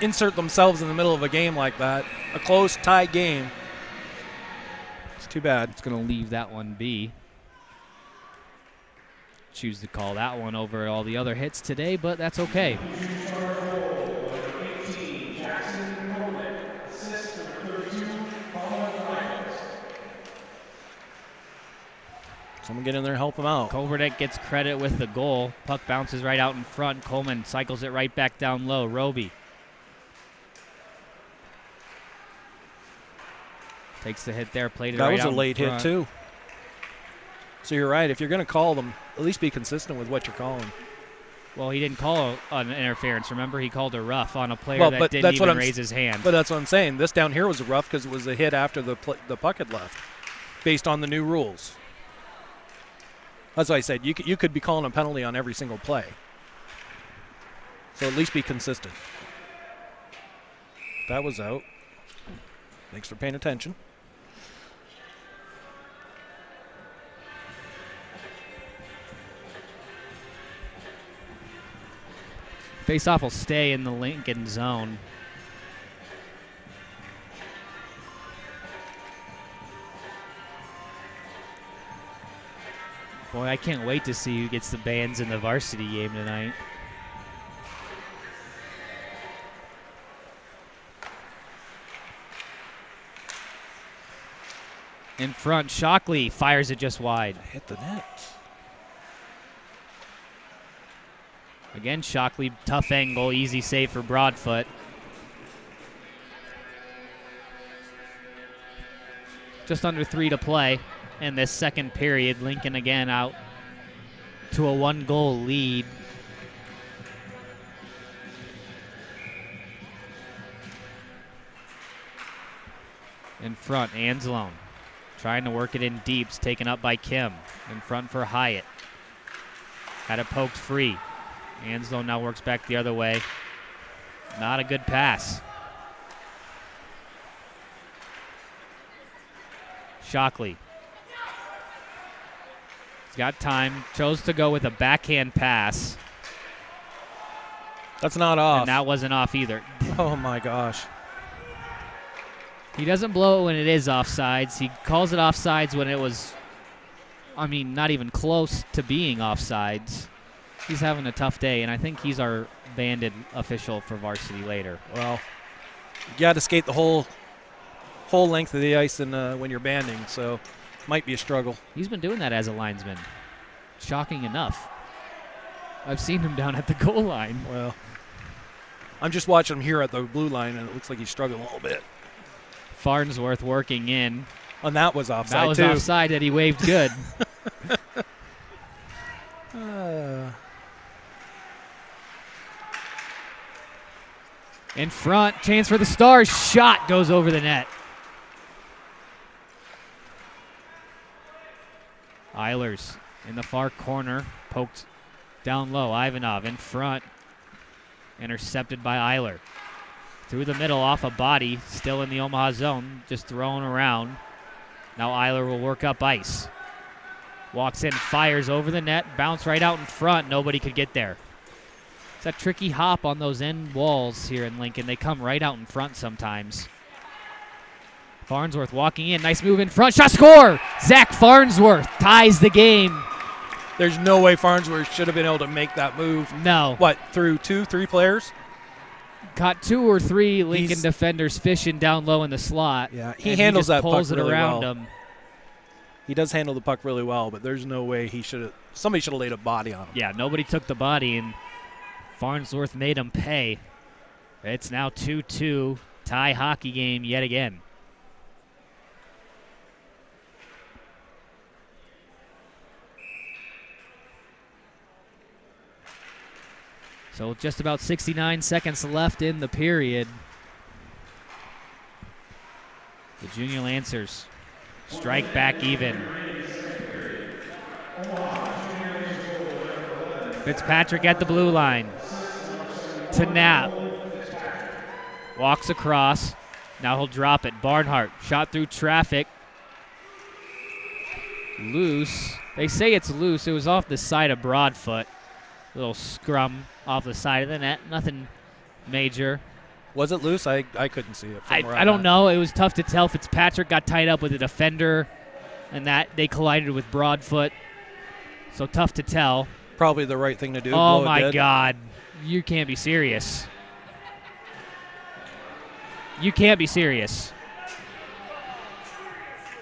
insert themselves in the middle of a game like that, a close, tight game, it's too bad. It's going to leave that one be. Choose to call that one over all the other hits today, but that's okay. Someone get in there and help him out. Koverdick gets credit with the goal. Puck bounces right out in front. Coleman cycles it right back down low. Roby takes the hit there, played it right out in front. That was a late hit, too. So you're right. If you're going to call them, at least be consistent with what you're calling. Well, he didn't call an interference. Remember, he called a rough on a player Well, that but didn't that's what even I'm raise his hand. But that's what I'm saying. This down here was a rough because it was a hit after the puck had left, based on the new rules. That's why I said you could be calling a penalty on every single play. So at least be consistent. That was out. Thanks for paying attention. Faceoff will stay in the Lincoln zone. Boy, I can't wait to see who gets the bands in the varsity game tonight. In front, Shockley fires it just wide. Hit the net. Again, Shockley, tough angle, easy save for Broadfoot. Just under 3 to play in this second period. Lincoln again out to a 1-goal lead. In front, Anzalone trying to work it in deep. It's taken up by Kim. In front for Hyatt. Had it poked free. Anzalone now works back the other way. Not a good pass. Shockley. He's got time. Chose to go with a backhand pass. That's not off. And that wasn't off either. Oh, my gosh. He doesn't blow it when it is offsides. He calls it offsides when it was, I mean, not even close to being offsides. He's having a tough day, and I think he's our banded official for varsity later. Well, you got to skate the whole length of the ice when you're banding, so might be a struggle. He's been doing that as a linesman. Shocking enough. I've seen him down at the goal line. Well, I'm just watching him here at the blue line, and it looks like he's struggling a little bit. Farnsworth working in. And that was offside, That was too. offside that he waved good. In front, chance for the Stars. Shot goes over the net. Eilers in the far corner, poked down low. Ivanov in front, intercepted by Eiler. Through the middle, off a body, still in the Omaha zone, just thrown around. Now Eiler will work up ice. Walks in, fires over the net, bounce right out in front. Nobody could get there. It's a tricky hop on those end walls here in Lincoln. They come right out in front sometimes. Farnsworth walking in, nice move in front, shot, score! Zach Farnsworth ties the game. There's no way Farnsworth should have been able to make that move. No. What, through 2-3 players? Caught 2 or 3 Lincoln defenders fishing down low in the slot. Yeah, he handles that puck pulls it really around well. him. He does handle the puck really well, but there's no way somebody should have laid a body on him. Yeah, nobody took the body, and Farnsworth made him pay. It's now 2-2, tie hockey game yet again. So just about 69 seconds left in the period. The Junior Lancers strike back even. Fitzpatrick at the blue line. To Knapp. Walks across. Now he'll drop it. Barnhart shot through traffic. Loose. They say it's loose. It was off the side of Broadfoot. Little scrum off the side of the net. Nothing major. Was it loose? I couldn't see it. I don't know. It was tough to tell. Fitzpatrick got tied up with a defender, and that they collided with Broadfoot. So tough to tell. Probably the right thing to do. Oh, my God. You can't be serious. You can't be serious.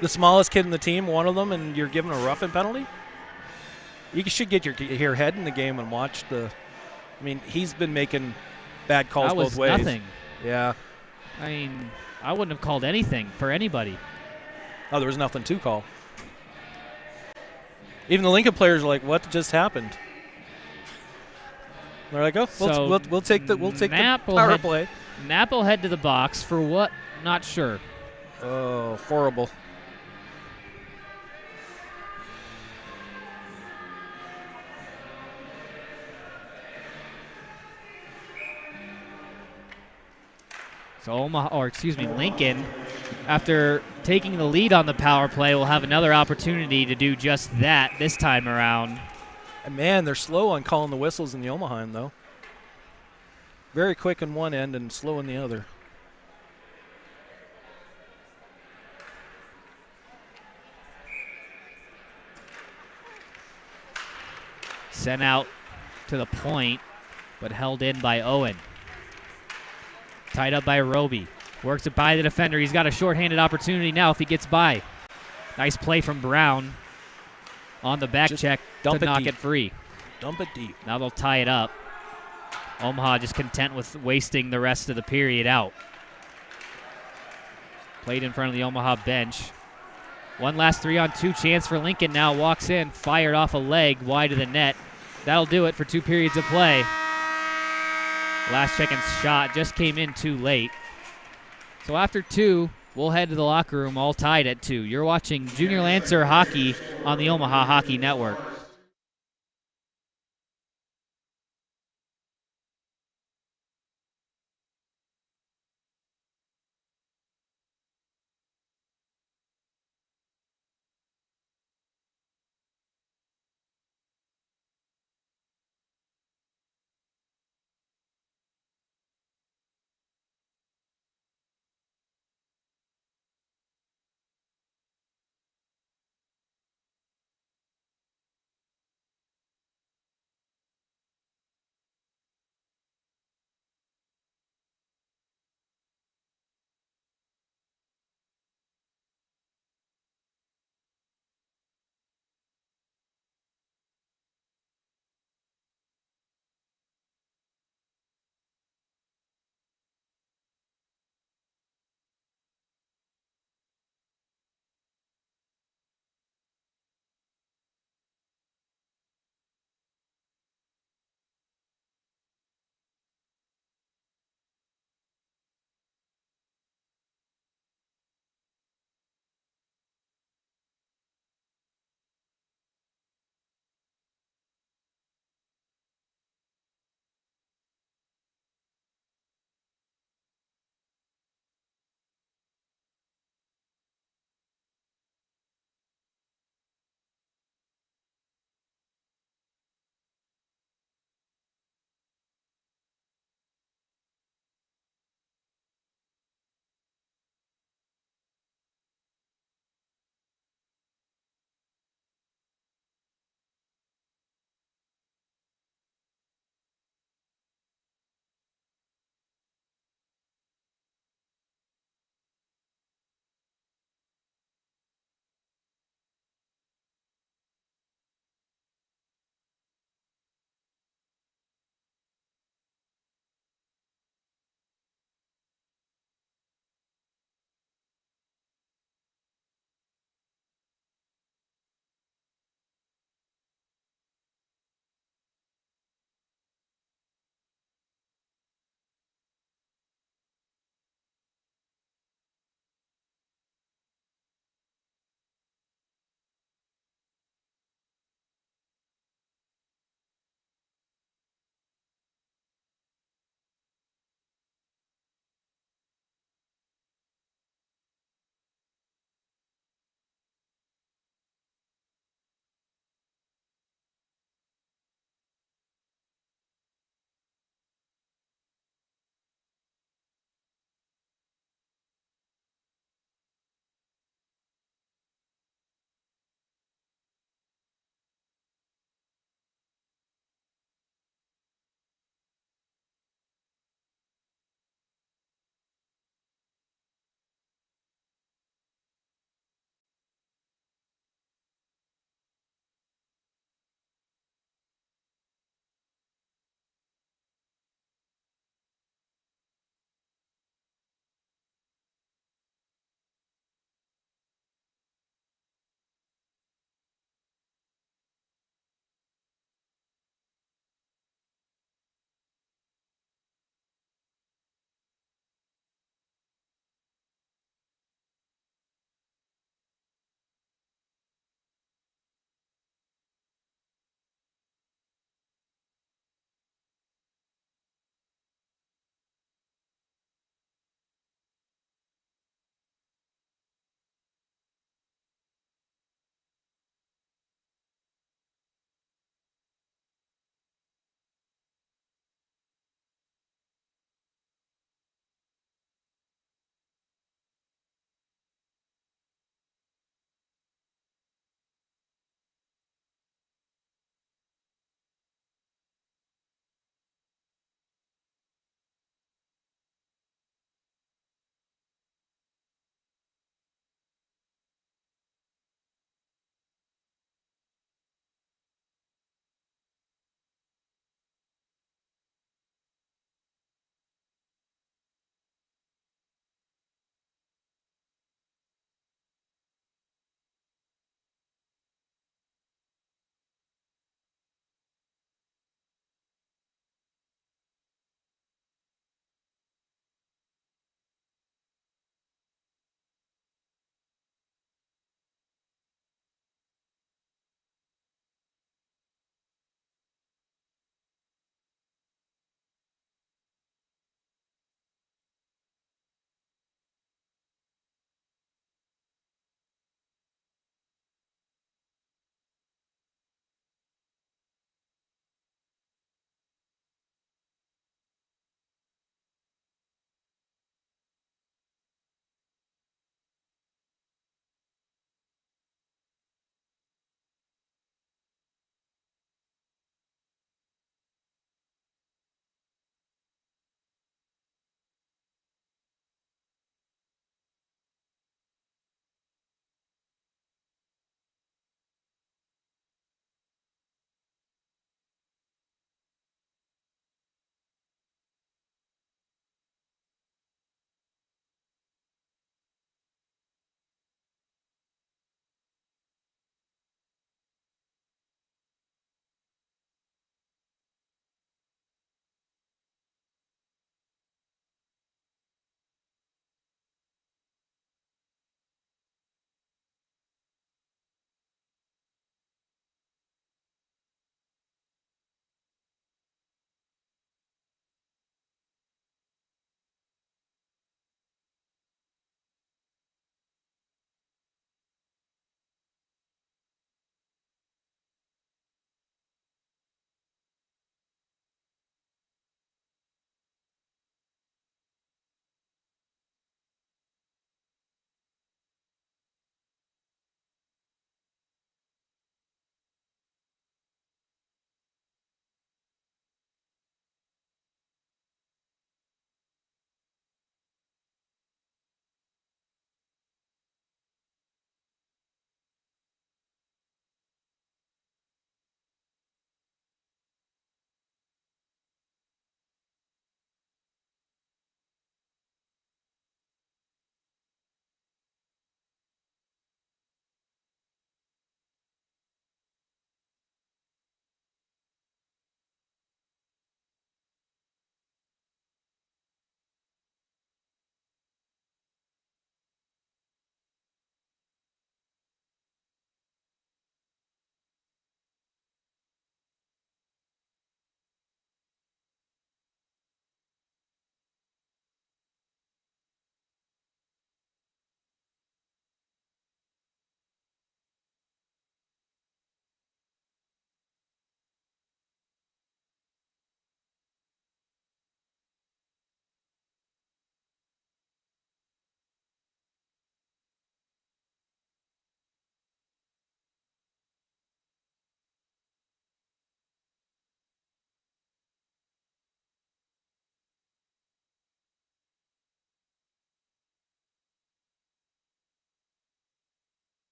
The smallest kid in the team, one of them, and you're giving a roughing penalty? You should get your head in the game and watch the – I mean, he's been making bad calls both ways. That was nothing. Yeah. I mean, I wouldn't have called anything for anybody. Oh, there was nothing to call. Even the Lincoln players are like, "What just happened?" They're like, "Oh, So we'll take the Knapp will power head- play." Knapp will head to the box for what? Not sure. Oh, horrible. So Lincoln, after taking the lead on the power play, will have another opportunity to do just that this time around. And man, they're slow on calling the whistles in the Omaha end, though. Very quick in one end and slow in the other. Sent out to the point, but held in by Owen. Tied up by Roby. Works it by the defender. He's got a shorthanded opportunity now if he gets by. Nice play from Brown on the back check to knock it free. Dump it deep. Now they'll tie it up. Omaha just content with wasting the rest of the period out. Played in front of the Omaha bench. One last 3-on-2 chance for Lincoln now. Walks in, fired off a leg wide of the net. That'll do it for 2 periods of play. Last second shot just came in too late. So after 2, we'll head to the locker room all tied at 2. You're watching Junior Lancer Hockey on the Omaha Hockey Network.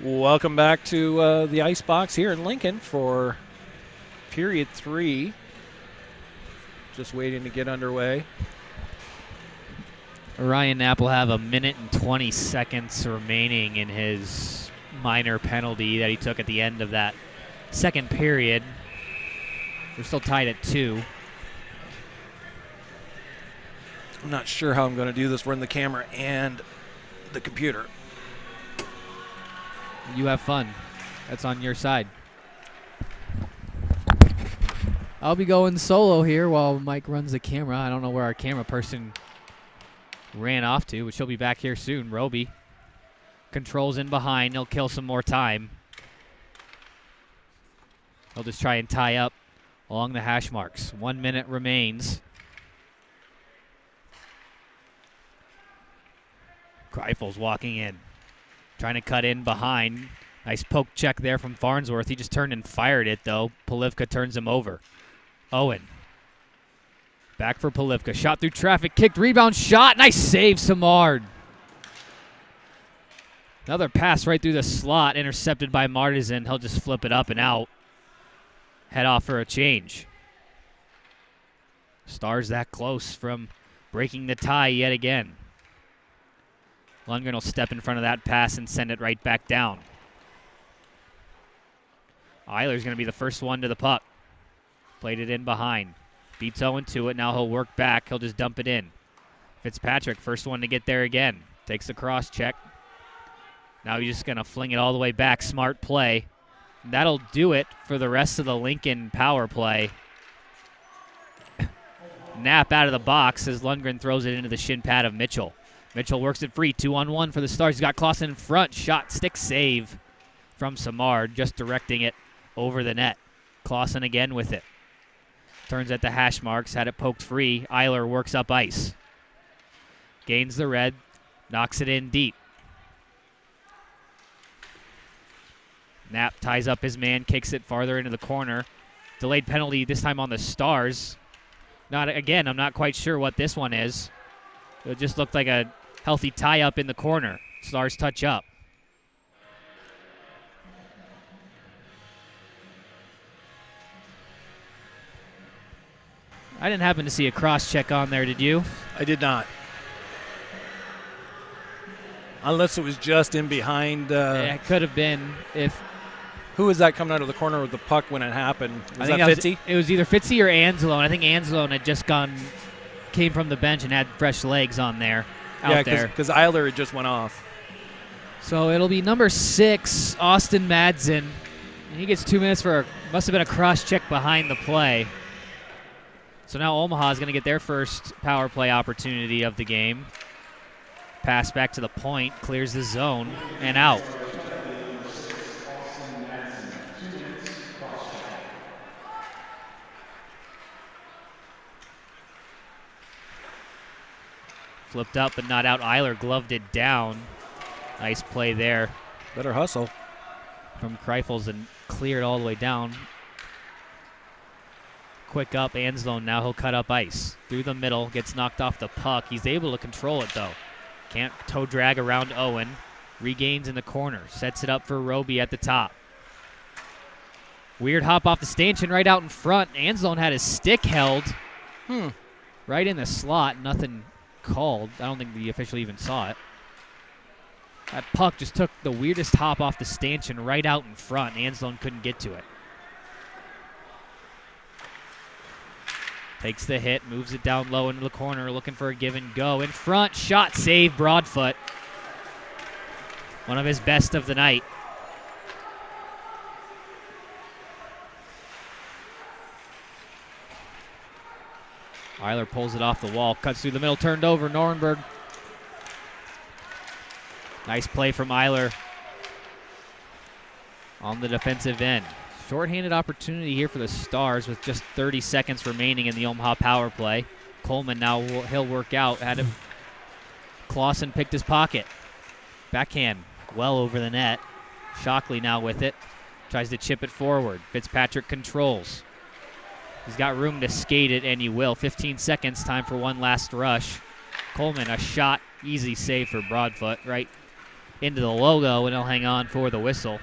Welcome back to the Icebox here in Lincoln for period 3. Just waiting to get underway. Ryan Knapp will have 1 minute and 20 seconds remaining in his minor penalty that he took at the end of that second period. We're still tied at 2. I'm not sure how I'm going to do this. We're in the camera and the computer. You have fun. That's on your side. I'll be going solo here while Mike runs the camera. I don't know where our camera person ran off to, but she'll be back here soon. Roby controls in behind. He'll kill some more time. He'll just try and tie up along the hash marks. 1 minute remains. Greifels walking in. Trying to cut in behind. Nice poke check there from Farnsworth. He just turned and fired it, though. Polivka turns him over. Owen. Back for Polivka. Shot through traffic. Kicked. Rebound. Shot. Nice save, Samard. Another pass right through the slot. Intercepted by Martizan. He'll just flip it up and out. Head off for a change. Stars that close from breaking the tie yet again. Lundgren will step in front of that pass and send it right back down. Eiler's going to be the first one to the puck. Played it in behind. Beats Owen to it. Now he'll work back. He'll just dump it in. Fitzpatrick, first one to get there again. Takes the cross check. Now he's just going to fling it all the way back. Smart play. That'll do it for the rest of the Lincoln power play. Knapp out of the box as Lundgren throws it into the shin pad of Mitchell. Mitchell works it free, 2-on-1 for the Stars. He's got Clausen in front. Shot, stick save from Samard, just directing it over the net. Clausen again with it. Turns at the hash marks, had it poked free. Eiler works up ice. Gains the red, knocks it in deep. Knapp ties up his man, kicks it farther into the corner. Delayed penalty this time on the Stars. I'm not quite sure what this one is. It just looked like a healthy tie-up in the corner. Stars touch up. I didn't happen to see a cross-check on there, did you? I did not. Unless it was just in behind. Yeah, it could have been if... Who was that coming out of the corner with the puck when it happened? Was that Fitzy? It was either Fitzy or Anzalone. I think Anzalone had just came from the bench and had fresh legs on there. Out there. Because Eiler had just went off. So it'll be number 6, Austin Madsen. And he gets 2 minutes for must have been a cross check behind the play. So now Omaha is going to get their first power play opportunity of the game. Pass back to the point, clears the zone, and out. Flipped up but not out. Eiler gloved it down. Nice play there. Better hustle. From Greifels and cleared all the way down. Quick up, Anslone. Now he'll cut up ice. Through the middle, gets knocked off the puck. He's able to control it though. Can't toe drag around Owen. Regains in the corner. Sets it up for Roby at the top. Weird hop off the stanchion right out in front. Anslone had his stick held. Right in the slot. Nothing called. I don't think the official even saw it. That puck just took the weirdest hop off the stanchion right out in front. Anslone couldn't get to it. Takes the hit, moves it down low into the corner, looking for a give and go. In front, shot, save, Broadfoot. One of his best of the night. Eiler pulls it off the wall, cuts through the middle, turned over, Norenberg. Nice play from Eiler on the defensive end. Short-handed opportunity here for the Stars with just 30 seconds remaining in the Omaha power play. Coleman now, he'll work out. Clausen picked his pocket. Backhand well over the net. Shockley now with it. Tries to chip it forward. Fitzpatrick controls. He's got room to skate it, and he will. 15 seconds, time for one last rush. Coleman, a shot, easy save for Broadfoot, right into the logo, and he'll hang on for the whistle.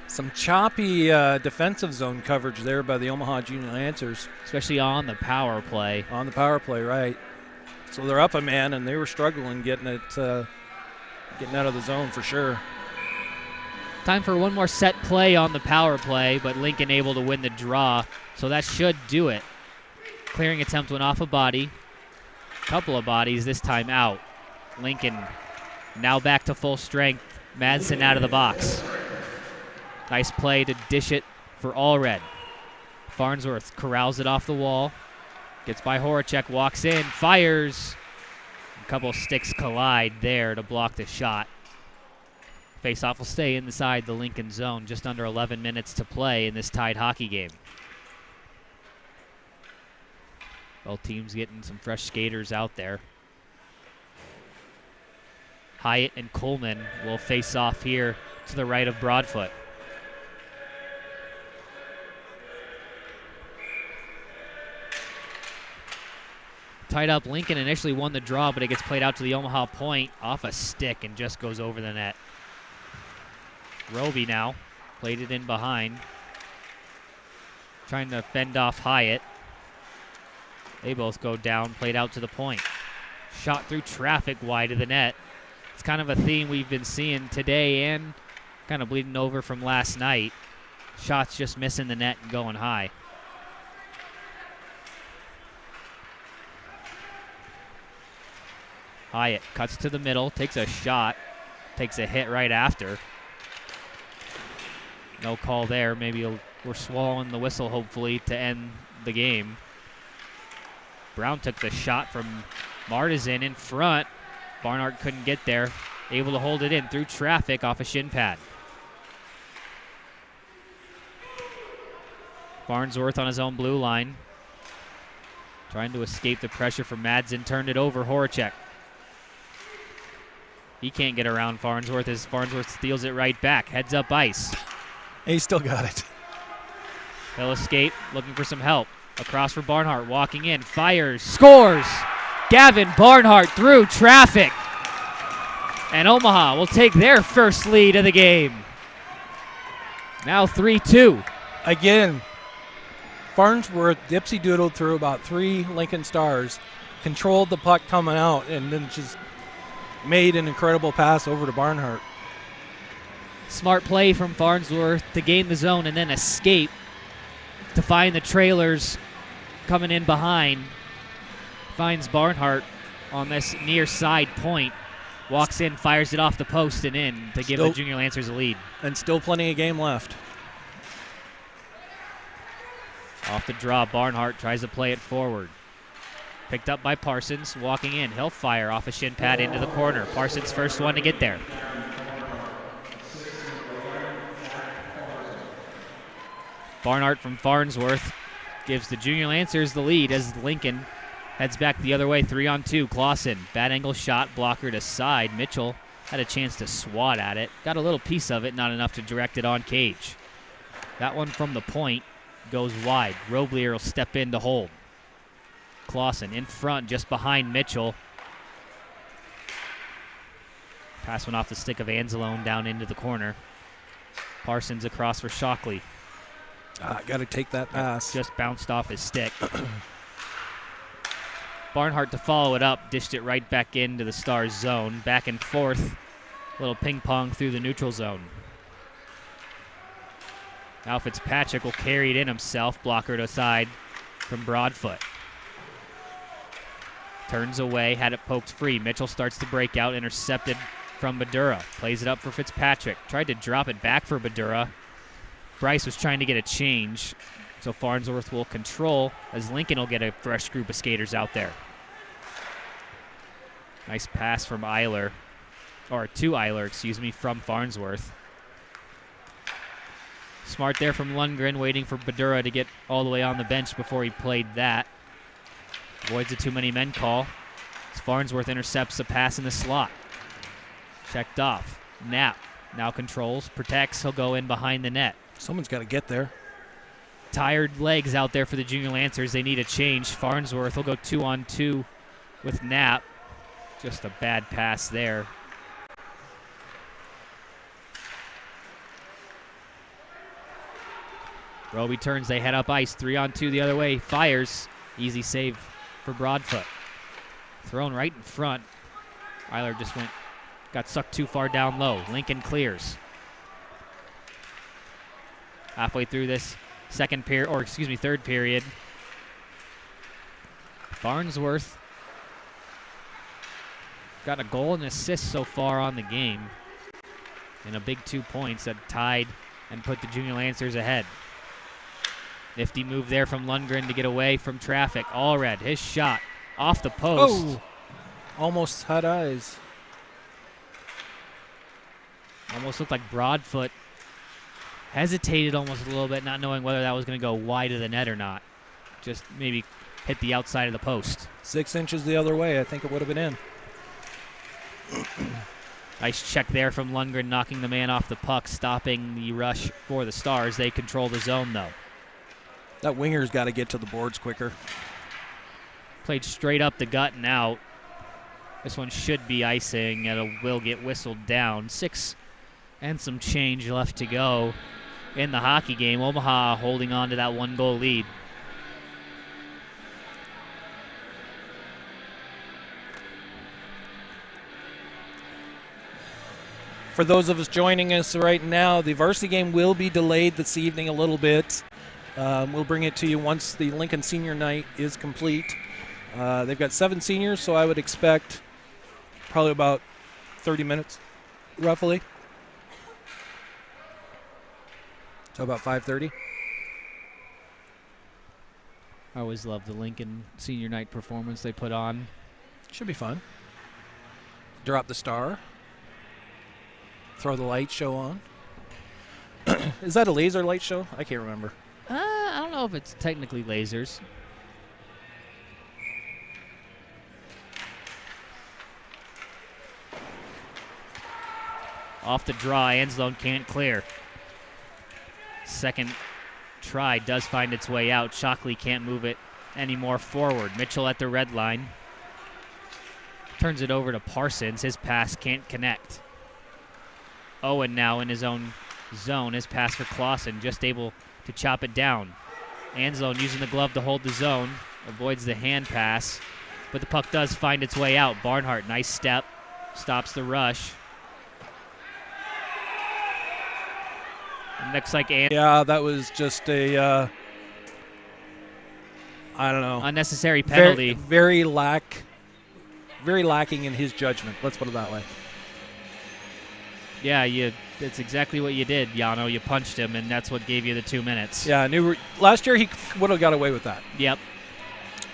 Some choppy defensive zone coverage there by the Omaha Junior Lancers. Especially on the power play. On the power play, right. So they're up a man, and they were struggling getting out of the zone for sure. Time for one more set play on the power play, but Lincoln able to win the draw, so that should do it. Clearing attempt went off a body. Couple of bodies, this time out. Lincoln now back to full strength. Madsen out of the box. Nice play to dish it for Allred. Farnsworth corrals it off the wall. Gets by Horacek, walks in, fires. A couple sticks collide there to block the shot. Faceoff will stay inside the Lincoln zone. Just under 11 minutes to play in this tied hockey game. Both teams getting some fresh skaters out there. Hyatt and Coleman will face off here to the right of Broadfoot. Tied up, Lincoln initially won the draw, but it gets played out to the Omaha point off a stick and just goes over the net. Roby now played it in behind, trying to fend off Hyatt. They both go down, played out to the point. Shot through traffic wide of the net. It's kind of a theme we've been seeing today and kind of bleeding over from last night. Shots just missing the net and going high. Hyatt cuts to the middle, takes a shot, takes a hit right after. No call there. Maybe we're swallowing the whistle, hopefully, to end the game. Brown took the shot from Martizan in front. Barnhart couldn't get there. Able to hold it in through traffic off a shin pad. Farnsworth on his own blue line. Trying to escape the pressure from Madsen. Turned it over. Horacek. He can't get around Farnsworth as Farnsworth steals it right back. Heads up ice. He still got it. He'll escape, looking for some help. Across for Barnhart, walking in, fires, scores! Gavin Barnhart through traffic. And Omaha will take their first lead of the game. Now 3-2. Again, Farnsworth dipsy-doodled through about 3 Lincoln Stars, controlled the puck coming out, and then just made an incredible pass over to Barnhart. Smart play from Farnsworth to gain the zone and then escape to find the trailers coming in behind. Finds Barnhart on this near side point. Walks in, fires it off the post and in to give the Junior Lancers a lead. And still plenty of game left. Off the draw, Barnhart tries to play it forward. Picked up by Parsons, walking in. He'll fire off a shin pad into the corner. Parsons first one to get there. Barnhart from Farnsworth gives the Junior Lancers the lead as Lincoln heads back the other way. 3-on-2. Clausen, bad angle shot, blocker to side. Mitchell had a chance to swat at it. Got a little piece of it, not enough to direct it on cage. That one from the point goes wide. Roblier will step in to hold. Clausen in front, just behind Mitchell. Pass went off the stick of Anzalone down into the corner. Parsons across for Shockley. Got to take that pass. Just bounced off his stick. Barnhart to follow it up, dished it right back into the Stars zone. Back and forth, little ping pong through the neutral zone. Now Fitzpatrick will carry it in himself, blocker to side from Broadfoot. Turns away, had it poked free. Mitchell starts to break out, intercepted from Badura. Plays it up for Fitzpatrick. Tried to drop it back for Badura. Bryce was trying to get a change, so Farnsworth will control as Lincoln will get a fresh group of skaters out there. Nice pass from Eiler, or to Eiler, excuse me, from Farnsworth. Smart there from Lundgren, waiting for Badura to get all the way on the bench before he played that. Avoids a too many men call. As Farnsworth intercepts a pass in the slot. Checked off. Knapp now controls, protects. He'll go in behind the net. Someone's got to get there. Tired legs out there for the Junior Lancers. They need a change. Farnsworth will go 2-on-2 with Knapp. Just a bad pass there. Roby turns, they head up ice. 3-on-2 the other way. Fires. Easy save for Broadfoot. Thrown right in front. Eiler just got sucked too far down low. Lincoln clears. Halfway through this third period. Farnsworth got a goal and assist so far on the game. And a big 2 points that tied and put the Junior Lancers ahead. Nifty move there from Lundgren to get away from traffic. Allred, his shot off the post. Oh, almost had eyes. Almost looked like Broadfoot hesitated almost a little bit, not knowing whether that was going to go wide of the net or not. Just maybe hit the outside of the post. 6 inches the other way. I think it would have been in. Nice check there from Lundgren, knocking the man off the puck, stopping the rush for the Stars. They control the zone, though. That winger's got to get to the boards quicker. Played straight up the gut and out. This one should be icing, and it will get whistled down. 6 and some change left to go in the hockey game. Omaha holding on to that 1-goal lead. For those of us joining us right now, the varsity game will be delayed this evening a little bit. We'll bring it to you once the Lincoln Senior Night is complete. They've got 7 seniors, so I would expect probably about 30 minutes, roughly. So about 5:30. I always love the Lincoln Senior Night performance they put on. Should be fun. Drop the star. Throw the light show on. Is that a laser light show? I can't remember. I don't know if it's technically lasers. Off the draw, Anslone can't clear. Second try does find its way out. Shockley can't move it anymore forward. Mitchell at the red line. Turns it over to Parsons. His pass can't connect. Owen now in his own zone. His pass for Clausen, just able to chop it down. Anslone using the glove to hold the zone. Avoids the hand pass, but the puck does find its way out. Barnhart, nice step. Stops the rush. Looks like yeah, that was just a, I don't know. Unnecessary penalty. Very lacking in his judgment. Let's put it that way. Yeah, that's exactly what you did, Yano. You punched him, and that's what gave you the 2 minutes. Yeah, last year he would have got away with that. Yep.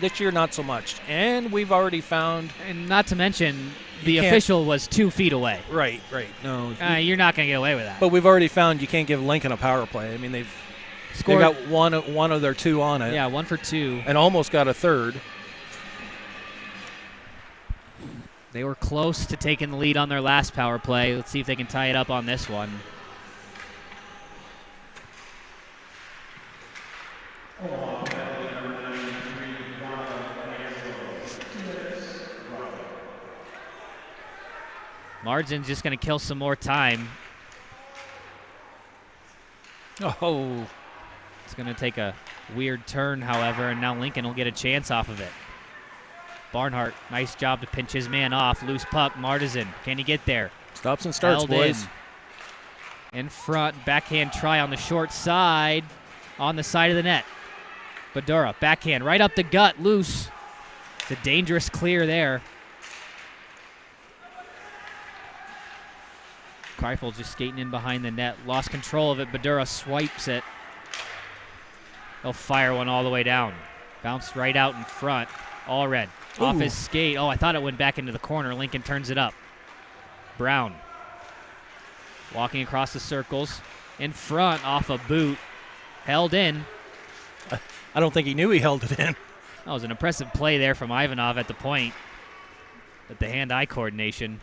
This year, not so much. And we've already found... And not to mention, the official was 2 feet away. Right. No, you're not going to get away with that. But we've already found you can't give Lincoln a power play. I mean, they've got one of their 2 on it. Yeah, 1 for 2. And almost got a third. They were close to taking the lead on their last power play. Let's see if they can tie it up on this one. Margin's just going to kill some more time. Oh. It's going to take a weird turn, however, and now Lincoln will get a chance off of it. Barnhart, nice job to pinch his man off. Loose puck, Martizan. Can he get there? Stops and starts, boys. In front, backhand try on the short side, on the side of the net. Badura, backhand, right up the gut, loose. It's a dangerous clear there. Kreifel just skating in behind the net. Lost control of it. Badura swipes it. He'll fire one all the way down. Bounced right out in front. Allred off his skate. Oh, I thought it went back into the corner. Lincoln turns it up. Brown walking across the circles. In front off a boot. Held in. I don't think he knew he held it in. That was an impressive play there from Ivanov at the point. But the hand-eye coordination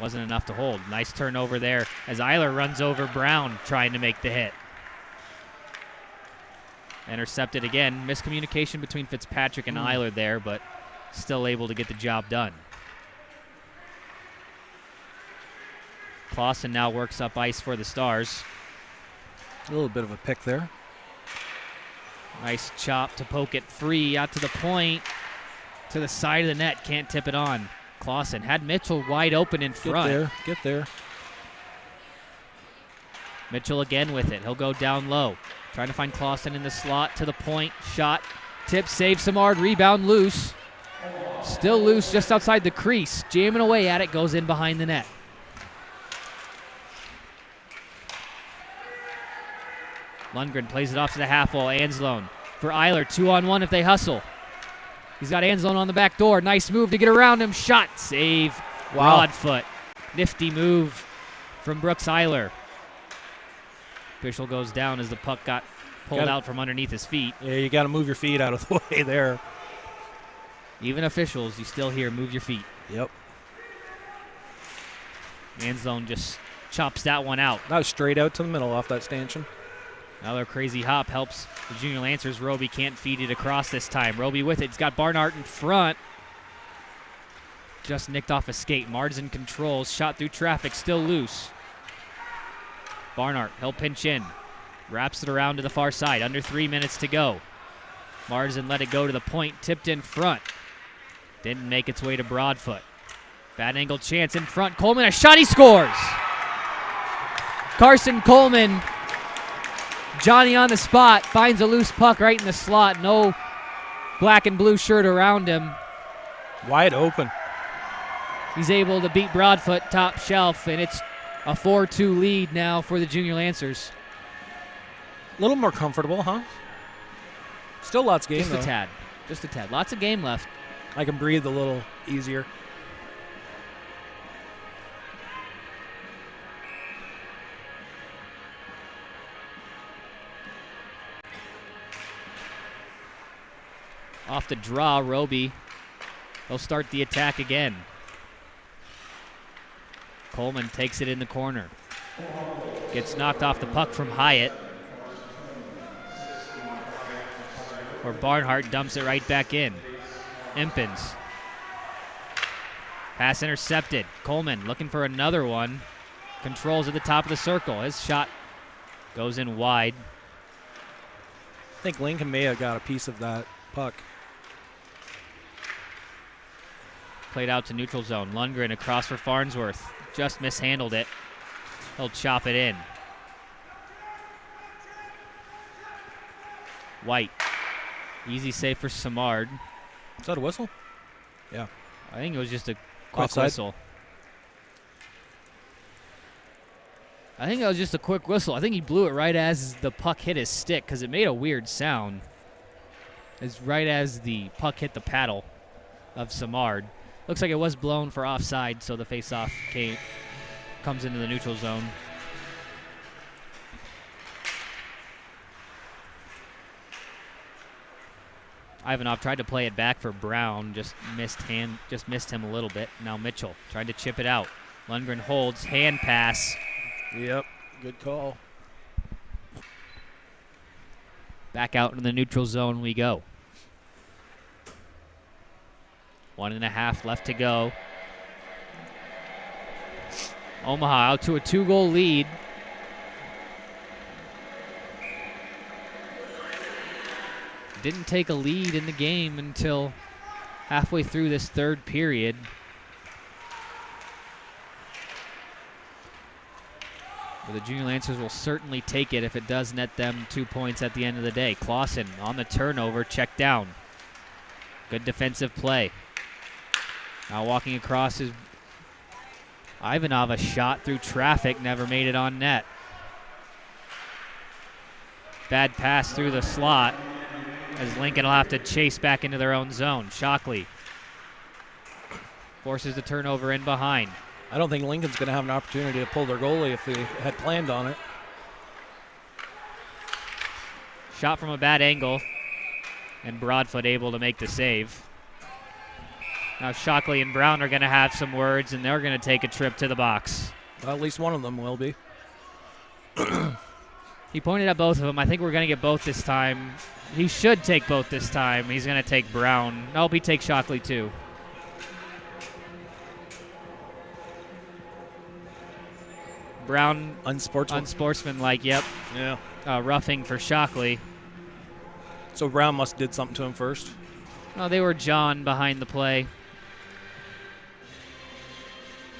wasn't enough to hold. Nice turnover there as Eiler runs over Brown trying to make the hit. Intercepted again. Miscommunication between Fitzpatrick and Eiler there, but still able to get the job done. Clausen now works up ice for the Stars. A little bit of a pick there. Nice chop to poke it free out to the point. To the side of the net. Can't tip it on. Clausen had Mitchell wide open in front. Get there. Mitchell again with it. He'll go down low. Trying to find Clausen in the slot to the point. Shot. Tip, save Simard. Rebound loose. Still loose just outside the crease. Jamming away at it. Goes in behind the net. Lundgren plays it off to the half wall. Anzalone for Eiler. 2-on-1 if they hustle. He's got Anzalone on the back door. Nice move to get around him. Shot. Save. Wow. Broadfoot. Nifty move from Brooks Eiler. Official goes down as the puck got pulled out from underneath his feet. Yeah, you got to move your feet out of the way there. Even officials, you still hear move your feet. Yep. Anzalone just chops that one out. That was straight out to the middle off that stanchion. Another crazy hop helps the Junior Lancers. Roby can't feed it across this time. Roby with it. He's got Barnhart in front. Just nicked off a skate. Mards in control. Shot through traffic. Still loose. Barnhart, he'll pinch in. Wraps it around to the far side. Under 3 minutes to go. Marsden let it go to the point. Tipped in front. Didn't make its way to Broadfoot. Bad angle chance in front. Coleman, a shot. He scores. Carson Coleman. Johnny on the spot, finds a loose puck right in the slot. No black and blue shirt around him. Wide open. He's able to beat Broadfoot top shelf, and it's a 4-2 lead now for the Junior Lancers. A little more comfortable, huh? Still lots of game, Just though. a tad. Just a tad. Lots of game left. I can breathe a little easier. Off the draw, Roby. He'll start the attack again. Coleman takes it in the corner. Gets knocked off the puck from Hyatt. Or Barnhart dumps it right back in. Impens. Pass intercepted. Coleman looking for another one. Controls at the top of the circle. His shot goes in wide. I think Lincoln may have got a piece of that puck. Played out to neutral zone. Lundgren across for Farnsworth. Just mishandled it. He'll chop it in. White. Easy save for Simard. Is that a whistle? Yeah. I think it was just a quick Offside. whistle. I think it was just a quick whistle. I think he blew it right as the puck hit his stick because it made a weird sound. It's right as the puck hit the paddle of Simard. Looks like it was blown for offside, so the face-off comes into the neutral zone. Ivanov tried to play it back for Brown, just missed him a little bit. Now Mitchell tried to chip it out. Lundgren holds, hand pass. Yep, good call. Back out in the neutral zone we go. 1.5 left to go. Omaha out to a 2-goal lead. Didn't take a lead in the game until halfway through this third period. But the Junior Lancers will certainly take it if it does net them 2 points at the end of the day. Clausen on the turnover, checked down. Good defensive play. Now walking across is Ivanov, a shot through traffic, never made it on net. Bad pass through the slot as Lincoln will have to chase back into their own zone. Shockley forces the turnover in behind. I don't think Lincoln's going to have an opportunity to pull their goalie if they had planned on it. Shot from a bad angle, and Broadfoot able to make the save. Now Shockley and Brown are going to have some words, and they're going to take a trip to the box. Well, at least one of them will be. He pointed at both of them. I think we're going to get both this time. He should take both this time. He's going to take Brown. Nope, he takes Shockley too. Brown, unsportsmanlike, yep. Yeah. Roughing for Shockley. So Brown must have did something to him first. Oh, they were John behind the play.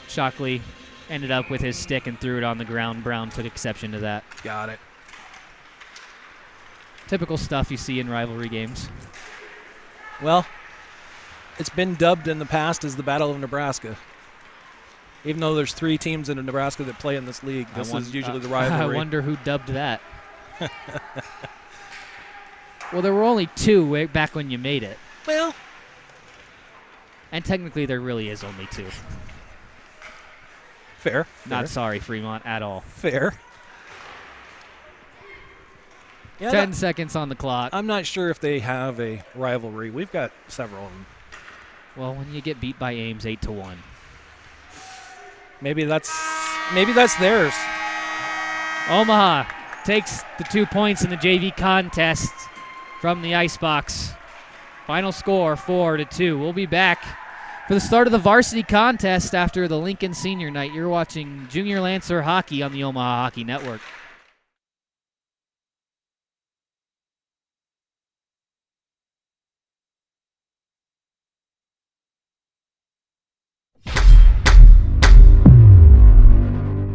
Shockley ended up with his stick and threw it on the ground. Brown took exception to that. Got it. Typical stuff you see in rivalry games. Well, it's been dubbed in the past as the Battle of Nebraska. Even though there's 3 teams in Nebraska that play in this league, this is usually the rivalry. I wonder who dubbed that. Well, there were only 2 way back when you made it. Well. And technically there really is only 2. Fair. Not sorry, Fremont, at all. Fair. Yeah, 10 seconds on the clock. I'm not sure if they have a rivalry. We've got several of them. Well, when you get beat by Ames 8-1. Maybe that's theirs. Omaha takes the 2 points in the JV contest from the Icebox. Final score 4-2. We'll be back for the start of the varsity contest after the Lincoln Senior Night. You're watching Junior Lancer Hockey on the Omaha Hockey Network.